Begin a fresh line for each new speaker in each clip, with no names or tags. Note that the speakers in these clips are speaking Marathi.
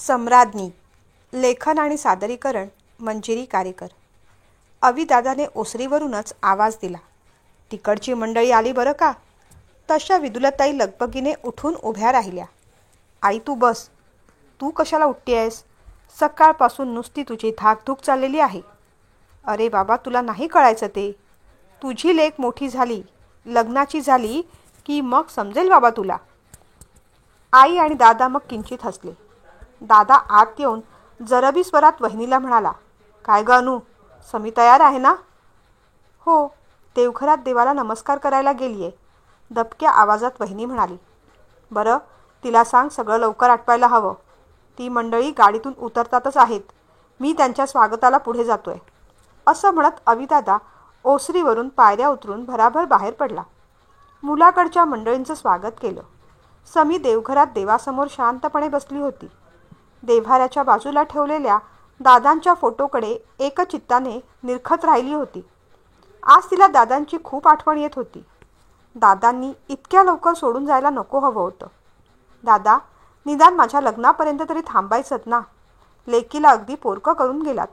सम्राज्ञी. लेखन आणि सादरीकरण मंजिरी कारेकर. अविदादाने ओसरीवरूनच आवाज दिला. तिकडची मंडळी आली बरं का. तशा विदुलताई लगबगीने उठून उभ्या राहिल्या. आई तू बस. तू कशाला उठतीयस? सकाळपासून नुसती तुझी धाकधूक चाललेली आहे. अरे बाबा तुला नाही कळायचं ते. तुझी लेक मोठी झाली, लग्नाची झाली की मग समजेल बाबा तुला. आई आणि दादा मग किंचित हसले. दादा आत येऊन जरबी स्वरात वहिनीला म्हणाला, काय ग अनु, समी तयार आहे ना? हो, देवघरात देवाला नमस्कार करायला गेलीये, दबक्या आवाजात वहिनी म्हणाली. बरं, तिला सांग सगळं लवकर आटपायला हवं. ती मंडळी गाडीतून उतरतातच आहेत. मी त्यांच्या स्वागताला पुढे जातोय. असं म्हणत अविदादा ओसरीवरून पायऱ्या उतरून भराभर बाहेर पडला. मुलाकडच्या मंडळींचं स्वागत केलं. समी देवघरात देवासमोर शांतपणे बसली होती. देव्हाऱ्याच्या बाजूला ठेवलेल्या दादांच्या फोटोकडे एकचित्ताने निरखत राहिली होती. आज तिला दादांची खूप आठवण येत होती. दादांनी इतक्या लवकर सोडून जायला नको हवं होतं. दादा, निदान माझ्या लग्नापर्यंत तरी थांबायचंत ना. लेकीला अगदी पोरकं करून गेलात.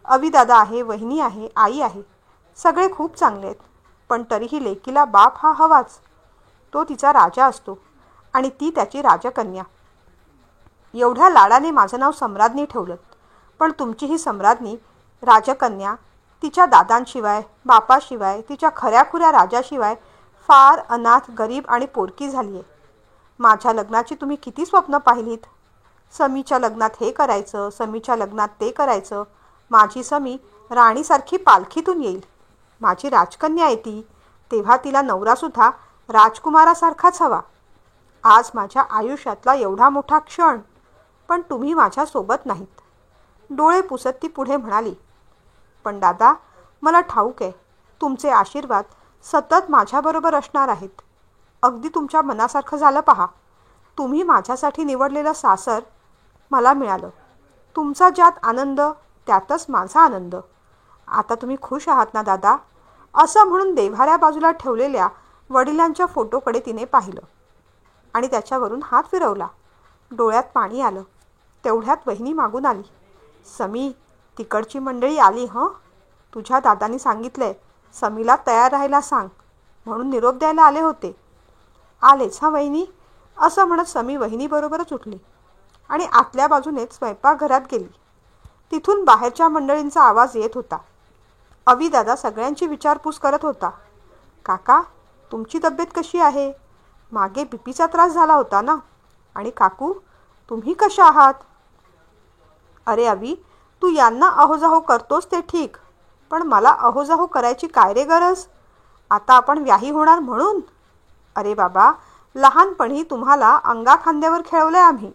अविदादा आहे, वहिनी आहे, आई आहे, सगळे खूप चांगले आहेत. पण तरीही लेकीला बाप हा हवाच. तो तिचा राजा असतो आणि ती त्याची राजकन्या. एवढ्या लाडाने माझं नाव सम्राज्ञी ठेवलं, पण तुमची ही सम्राज्ञी, राजकन्या, तिच्या दादांशिवाय, बापाशिवाय, तिच्या खऱ्याखुऱ्या राजाशिवाय फार अनाथ, गरीब आणि पोरकी झाली आहे. माझ्या लग्नाची तुम्ही किती स्वप्न पाहिलीत. समीच्या लग्नात हे करायचं, समीच्या लग्नात ते करायचं. माझी समी राणीसारखी पालखीतून येईल. माझी राजकन्या आहे ती, तेव्हा तिला नवरासुद्धा राजकुमारासारखाच हवा. आज माझ्या आयुष्यातला एवढा मोठा क्षण, पण तुम्ही माझ्यासोबत नाहीत. डोळे पुसत ती पुढे म्हणाली. पण दादा, मला ठाऊक आहे, तुमचे आशीर्वाद सतत माझ्याबरोबर असणार आहेत. अगदी तुमच्या मनासारखं झालं पहा. तुम्ही माझ्यासाठी निवडलेलं सासर मला मिळालं. तुमचा ज्यात आनंद त्यातच माझा आनंद. आता तुम्ही खुश आहात ना दादा? असं म्हणून देव्हाऱ्या बाजूला ठेवलेल्या वडिलांच्या फोटोकडे तिने पाहिलं आणि त्याच्यावरून हात फिरवला. डोळ्यात पाणी आलं. तेवढ्यात वहिनी मागून आली. समी, तिकडची मंडळी आली हं. तुझ्या दादांनी सांगितलंय समीला तयार राहायला सांग म्हणून निरोप द्यायला आले होते. आलेच हा वहिनी. असं म्हणत समी वहिनीबरोबरच उठली आणि आतल्या बाजूनेच स्वयंपाकघरात गेली. तिथून बाहेरच्या मंडळींचा आवाज येत होता. अविदादा सगळ्यांची विचारपूस करत होता. काका, तुमची तब्येत कशी आहे? मागे बीपीचा त्रास झाला होता ना? आणि काकू, तुम्ही कशा आहात? अरे अवी, तू यांना अहोजाहो करतोस ते ठीक, पण मला अहोजाहो करायची काय रे गरज? आता आपण व्याही होणार म्हणून? अरे बाबा, लहानपणी तुम्हाला अंगाखांद्यावर खेळवलंय आम्ही.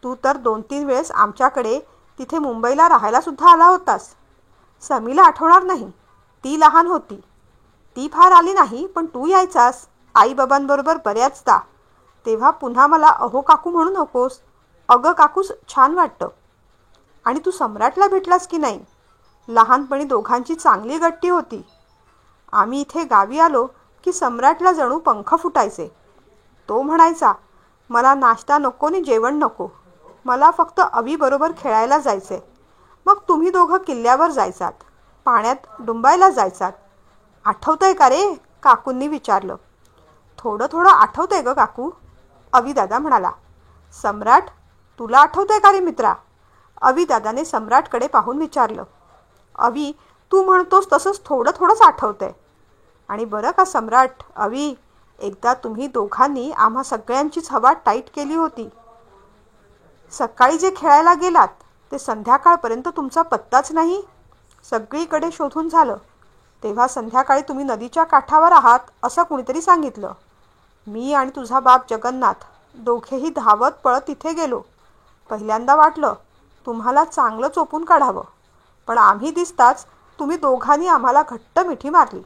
तू तर 2-3 वेळेस आमच्याकडे तिथे मुंबईला राहायला सुद्धा आला होतास. समीला आठवणार नाही, ती लहान होती. ती फार आली नाही, पण तू यायचास आईबाबांबरोबर बऱ्याचदा. तेव्हा पुन्हा मला अहो काकू म्हणू नकोस. अगं काकूच छान वाटतं. आणि तू सम्राटला भेटलास की नाही? लहानपणी दोघांची चांगली गट्टी होती. आम्ही इथे गावी आलो की सम्राटला जणू पंख फुटायचे. तो म्हणायचा, मला नाश्ता नको नि जेवण नको, मला फक्त अवीबरोबर खेळायला जायचे. मग तुम्ही दोघं किल्ल्यावर जायचात, पाण्यात डुंबायला जायचात. आठवतंय का रे? काकूंनी विचारलं. थोडं थोडं आठवतंय ग काकू, अविदादा म्हणाला. सम्राट, तुला आठवतंय का रे मित्रा? अविदादाने सम्राटकडे पाहून विचारलं. अवी, तू म्हणतोस तसंच थोडं थोडंच आठवतंय. आणि बरं का सम्राट, अवी, एकदा तुम्ही दोघांनी आम्हा सगळ्यांचीच हवा टाईट केली होती. सकाळी जे खेळायला गेलात ते संध्याकाळपर्यंत तुमचा पत्ताच नाही. सगळीकडे शोधून झालं. तेव्हा संध्याकाळी तुम्ही नदीच्या काठावर आहात असं कुणीतरी सांगितलं. मी आणि तुझा बाप जगन्नाथ दोघेही धावत पळत तिथे गेलो. पहिल्यांदा वाटलं तुम्हाला चांगलं चोपून काढावं, पण आम्ही दिसताच तुम्ही दोघांनी आम्हाला घट्ट मिठी मारली.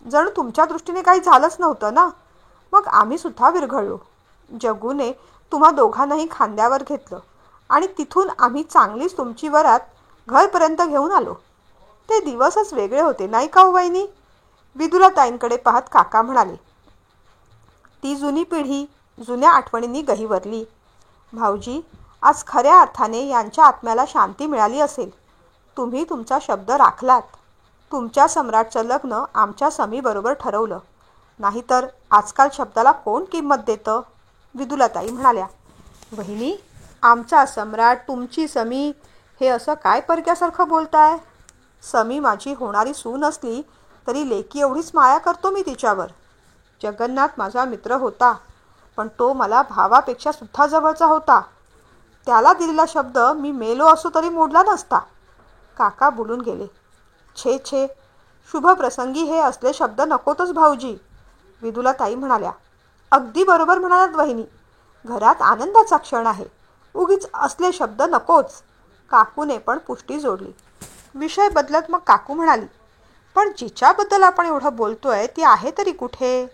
जणू तुमच्या दृष्टीने काही झालंच नव्हतं ना. मग आम्ही सुद्धा विरघळलो. जगूने तुम्हा दोघांनाही खांद्यावर घेतलं आणि तिथून आम्ही चांगलीच तुमची वरात घरपर्यंत घेऊन आलो. ते दिवसच वेगळे होते नाही का हो वहिनी? विदुलताईंकडे पाहत काका म्हणाले. ती जुनी पिढी जुन्या आठवणींनी गहिवरली. भाऊजी, आज खऱ्या अर्थाने यांच्या आत्म्याला शांती मिळाली असेल. तुम्ही तुमचा शब्द राखलात. तुमच्या सम्राटचं लग्न आमच्या समीबरोबर ठरवलं. नाहीतर आजकाल शब्दाला कोण किंमत देतं? विदुलाताई म्हणाल्या. वहिनी, आमचा सम्राट, तुमची समी, हे असं काय परक्यासारखं बोलताय? समी माझी होणारी सून असली तरी लेकी एवढीच माया करतो मी तिच्यावर. जगन्नाथ माझा मित्र होता, पण तो मला भावापेक्षा सुद्धा जवळचा होता. त्याला दिलेला शब्द मी मेलो असो तरी मोडला नसता. काका बोलून गेले. छे छे, शुभप्रसंगी हे असले शब्द नकोतच भाऊजी. विदुलाताई म्हणाल्या. अगदी बरोबर म्हणालात वहिनी. घरात आनंदाचा क्षण आहे. उगीच असले शब्द नकोच. काकूने पण पुष्टी जोडली. विषय बदलत मग काकू म्हणाली, पण जिच्याबद्दल आपण एवढं बोलतोय ती आहे तरी कुठे?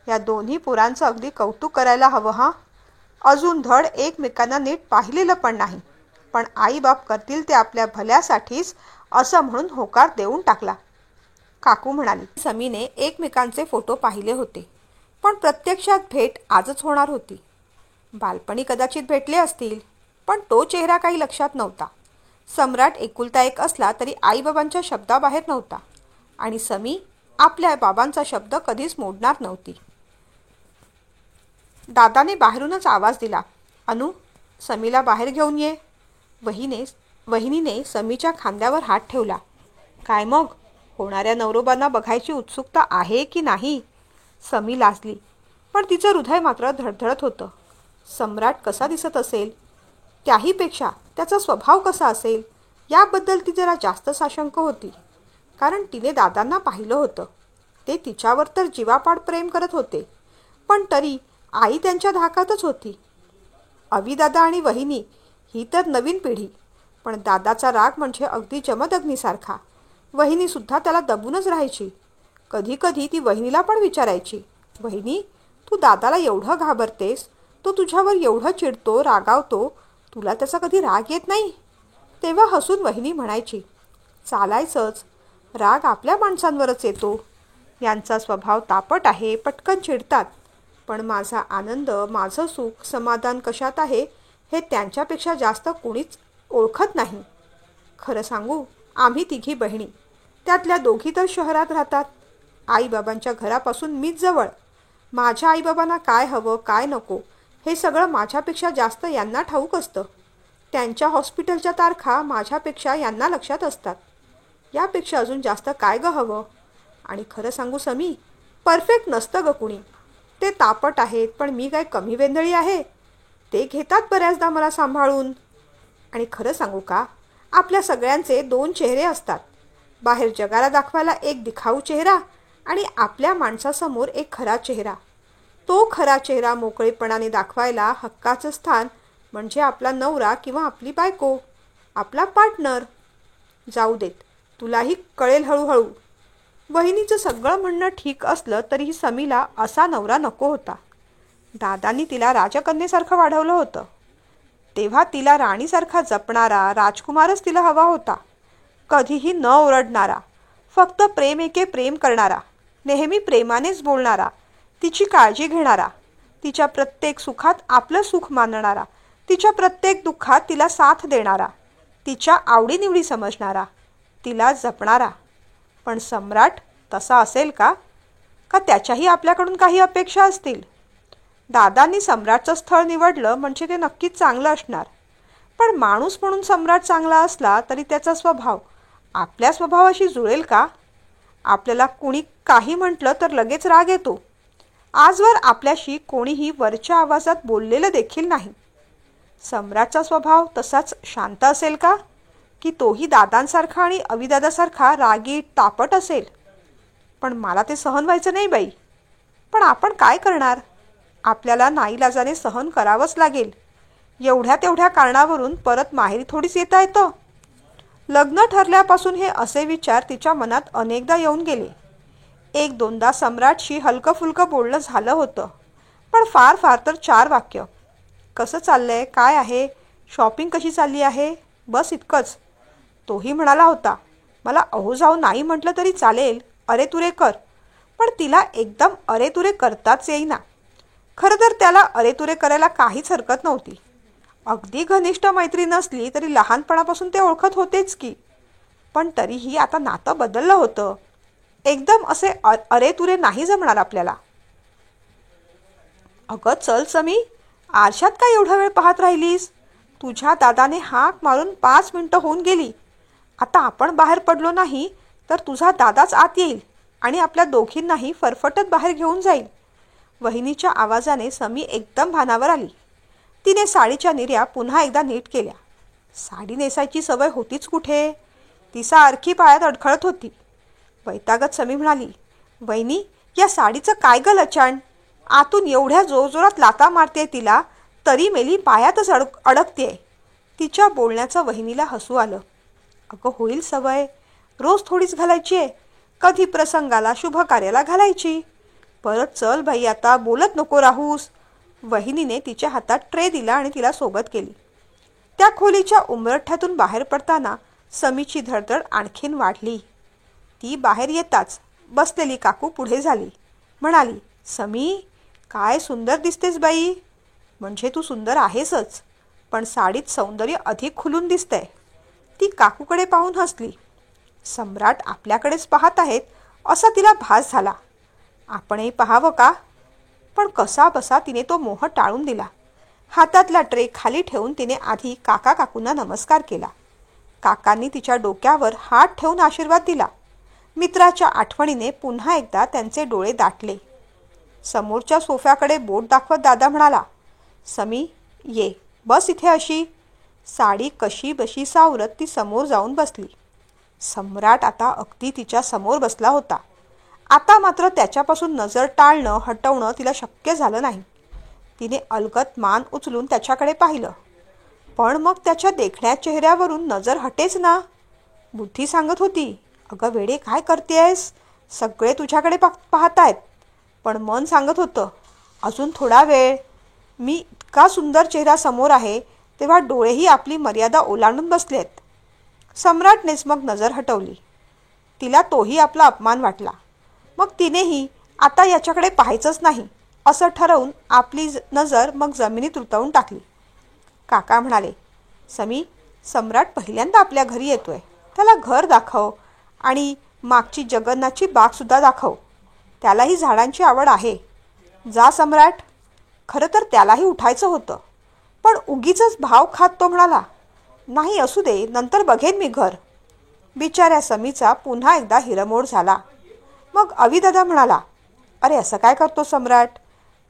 या दोन्ही पोरांचं अगदी कौतुक करायला हवं. हां, अजून धड एकमेकांना नीट पाहिलेलं पण नाही, पण आईबाप करतील ते आपल्या भल्यासाठीच असं म्हणून होकार देऊन टाकला. काकू म्हणाली. समीने एकमेकांचे फोटो पाहिले होते, पण प्रत्यक्षात भेट आजच होणार होती. बालपणी कदाचित भेटले असतील, पण तो चेहरा काही लक्षात नव्हता. सम्राट एकुलता एक असला तरी आईबाबांच्या शब्दाबाहेर नव्हता, आणि समी आपल्या बाबांचा शब्द कधीच मोडणार नव्हती. दादाने बाहेरूनच आवाज दिला. अनु, समीला बाहेर घेऊन ये. वहिनीने समीच्या खांद्यावर हात ठेवला. काय मग, होणाऱ्या नवरोबांना बघायची उत्सुकता आहे की नाही? समी लाजली, पण तिचं हृदय मात्र धडधडत होतं. सम्राट कसा दिसत असेल, त्याहीपेक्षा त्याचा स्वभाव कसा असेल याबद्दल ती जरा जास्त साशंक होती. कारण तिने दादांना पाहिलं होतं. ते तिच्यावर तर जीवापाड प्रेम करत होते, पण तरी आई त्यांच्या धाकातच होती. अविदादा आणि वहिनी ही तर नवीन पिढी, पण दादाचा राग म्हणजे अगदी जमदग्नीसारखा. वहिनीसुद्धा त्याला दबूनच राहायची. कधी कधी ती वहिनीला पण विचारायची, वहिनी, तू दादाला एवढं घाबरतेस, तो तुझ्यावर एवढं चिडतो, रागावतो, तुला त्याचा कधी राग येत नाही? तेव्हा हसून वहिनी म्हणायची, चालायचंच, राग आपल्या माणसांवरच येतो. यांचा स्वभाव तापट आहे, पटकन चिडतात. पण माझा आनंद, माझं सुख, समाधान कशात आहे हे त्यांच्यापेक्षा जास्त कोणीच ओळखत नाही. खरं सांगू, आम्ही तिघी बहिणी, त्यातल्या दोघी तर शहरात राहतात. आईबाबांच्या घरापासून मीच जवळ. माझ्या आईबाबांना काय हवं, काय नको हे सगळं माझ्यापेक्षा जास्त यांना ठाऊक असतं. त्यांच्या हॉस्पिटलच्या तारखा माझ्यापेक्षा यांना लक्षात असतात. यापेक्षा अजून जास्त काय गं हवं? आणि खरं सांगू समी, परफेक्ट नसतं गं कुणी. ते तापट आहेत, पण मी काय कमी वेंदळी आहे? ते घेतात बऱ्याचदा मला सांभाळून. आणि खरं सांगू का, आपल्या सगळ्यांचे दोन चेहरे असतात. बाहेर जगाला दाखवायला एक दिखाऊ चेहरा, आणि आपल्या माणसासमोर एक खरा चेहरा. तो खरा चेहरा मोकळेपणाने दाखवायला हक्काचं स्थान म्हणजे आपला नवरा किंवा आपली बायको, आपला पार्टनर. जाऊ देत, तुलाही कळेल हळूहळू. वहिनीचं सगळं म्हणणं ठीक असलं तरीही समीला असा नवरा नको होता. दादांनी तिला राजकन्येसारखं वाढवलं होतं, तेव्हा तिला राणीसारखा जपणारा राजकुमारच तिला हवा होता. कधीही न ओरडणारा, फक्त प्रेम एके प्रेम करणारा, नेहमी प्रेमानेच बोलणारा, तिची काळजी घेणारा, तिच्या प्रत्येक सुखात आपलं सुख मानणारा, तिच्या प्रत्येक दुःखात तिला साथ देणारा, तिच्या आवडीनिवडी समजणारा, तिला जपणारा. पण सम्राट तसा असेल का? का त्याच्याही आपल्याकडून काही अपेक्षा असतील? दादांनी सम्राटचं स्थळ निवडलं म्हणजे ते नक्कीच चांगलं असणार. पण माणूस म्हणून सम्राट चांगला असला तरी त्याचा स्वभाव आपल्या स्वभावाशी जुळेल का? आपल्याला कुणी काही म्हटलं तर लगेच राग येतो. आजवर आपल्याशी कोणीही वरच्या आवाजात बोललेलं देखील नाही. सम्राटचा स्वभाव तसाच शांत असेल का? की तोही दादांसारखा आणि अविदादासारखा रागीट तापट असेल? पण मला ते सहन व्हायचं नाही बाई. पण आपण काय करणार? आपल्याला नाईलाजाने सहन करावंच लागेल. एवढ्या तेवढ्या कारणावरून परत माहेरी थोडीच येता येतं. लग्न ठरल्यापासून हे असे विचार तिच्या मनात अनेकदा येऊन गेले. एक दोनदा सम्राटशी हलकं फुलकं बोलणं झालं होतं, पण फार फार तर 4 वाक्य. कसं चाललंय, काय आहे, शॉपिंग कशी चालली आहे, बस इतकंच. तोही म्हणाला होता, मला अहो जाऊ नाही म्हटलं तरी चालेल, अरे तुरे कर. पण तिला एकदम अरे तुरे करताच येईना. खरं तर त्याला अरे तुरे करायला काहीच हरकत नव्हती. अगदी घनिष्ठ मैत्री नसली तरी लहानपणापासून ते ओळखत होतेच की. पण तरीही आता नातं बदललं होतं. एकदम असे अरे तुरे नाही जमणार आपल्याला. अगं चल समी, आरशात काय एवढा वेळ पाहत राहिलीस? तुझ्या दादाने हाक मारून 5 मिनिटं होऊन गेली. आता आपण बाहेर पडलो नाही तर तुझा दादाच आत येईल आणि आपल्या दोघींनाही फरफटत बाहेर घेऊन जाईल. वहिनीच्या आवाजाने समी एकदम भानावर आली. तिने साडीच्या निर्या पुन्हा एकदा नीट केल्या. साडी नेसायची सवय होतीच कुठे, ती सारखी पायात अडखळत होती. वैतागत समी म्हणाली, वहिनी या साडीचं काय ग लचाण? आतून एवढ्या जोरजोरात लाता मारते तिला तरी मेली पायातच अडकते. तिच्या बोलण्याचं वहिनीला हसू आलं. अगं होईल सवय, रोज थोडीच घालायची आहे, कधी प्रसंगाला शुभ कार्याला घालायची. परत चल बाई आता, बोलत नको राहूस. वहिनीने तिच्या हातात ट्रे दिला आणि तिला सोबत केली. त्या खोलीच्या उंबरठ्यातून बाहेर पडताना समीची धडधड आणखीन वाढली. ती बाहेर येताच बसलेली काकू पुढे झाली. म्हणाली, समी काय सुंदर दिसतेस बाई. म्हणजे तू सुंदर आहेसच, पण साडीत सौंदर्य अधिक खुलून दिसतंय. ती काकूकडे पाहून हसली. सम्राट आपल्याकडेच पाहत आहेत असा तिला भास झाला. आपणही पाहावं का? पण कसा बसा तिने तो मोह टाळून दिला. हातातला ट्रे खाली ठेवून तिने आधी काका काकूंना नमस्कार केला. काकांनी तिच्या डोक्यावर हात ठेवून आशीर्वाद दिला. मित्राच्या आठवणीने पुन्हा एकदा त्यांचे डोळे दाटले. समोरच्या सोफ्याकडे बोट दाखवत दादा म्हणाला, समी ये बस इथे अशी. साडी कशी बशी सावरत ती समोर जाऊन बसली. सम्राट आता अगदी तिच्या समोर बसला होता. आता मात्र त्याच्यापासून नजर टाळणं हटवणं तिला शक्य झालं नाही. तिने अलगद मान उचलून त्याच्याकडे पाहिलं, पण मग त्याच्या देखण्या चेहऱ्यावरून नजर हटेच ना. बुद्धी सांगत होती, अगं वेडे काय करतेयस, सगळे तुझ्याकडे पाहतायत. पण मन सांगत होतं, अजून थोडा वेळ. मी इतका सुंदर चेहरा समोर आहे तेव्हा डोळेही आपली मर्यादा ओलांडून बसलेत. सम्राटनेच मग नजर हटवली. तिला तोही आपला अपमान वाटला. मग तिनेही आता याच्याकडे पाहायचंच नाही असं ठरवून आपली नजर मग जमिनीत रुतवून टाकली. काका म्हणाले, समी सम्राट पहिल्यांदा आपल्या घरी येतोय, त्याला घर दाखव आणि मागची जगन्नाथची बागसुद्धा दाखव. त्यालाही झाडांची आवड आहे. जा सम्राट. खरं तर त्यालाही उठायचं होतं, पण उगीचच भाव खात तो म्हणाला, नाही असू दे, नंतर बघेन मी घर. बिचाऱ्या समीचा पुन्हा एकदा हिरमोड झाला. मग अविदादा म्हणाला, अरे असं काय करतो सम्राट,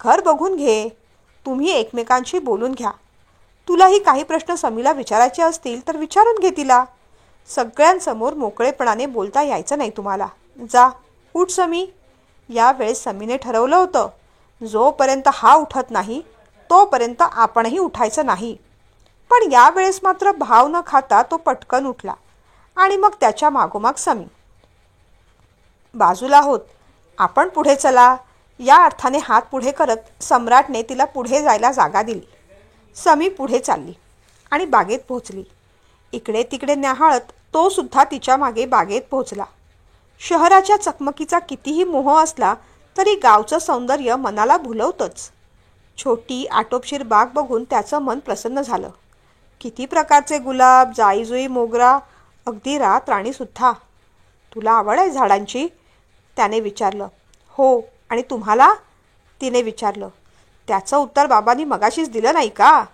घर बघून घे. तुम्ही एकमेकांशी बोलून घ्या. तुलाही काही प्रश्न समीला विचारायचे असतील तर विचारून घे तिला. सगळ्यांसमोर मोकळेपणाने बोलता यायचं नाही तुम्हाला. जा उठ समी. यावेळेस समीने ठरवलं होतं, जोपर्यंत हा उठत नाही तोपर्यंत आपणही उठायचं नाही. पण यावेळेस मात्र भाव न खाता तो पटकन उठला आणि मग त्याच्या मागोमाग समी. बाजूला होत, आपण पुढे चला. या अर्थाने हात पुढे करत सम्राटने तिला पुढे जायला जागा दिली. समी पुढे चालली आणि बागेत पोहोचली. इकडे तिकडे न्याहाळत तो सुद्धा तिच्या मागे बागेत पोहोचला. शहराच्या चकमकीचा कितीही मोह असला तरी गावचं सौंदर्य मनाला भुलवतंच. छोटी आटोपशीर बाग बघून त्याचं मन प्रसन्न झालं. किती प्रकारचे गुलाब, जाईजुई, मोगरा, अगदी रातराणीसुद्धा. तुला आवड आहे झाडांची? त्याने विचारलं. हो, आणि तुम्हाला? तिने विचारलं. त्याचं उत्तर बाबांनी मगाशीच दिलं नाही का?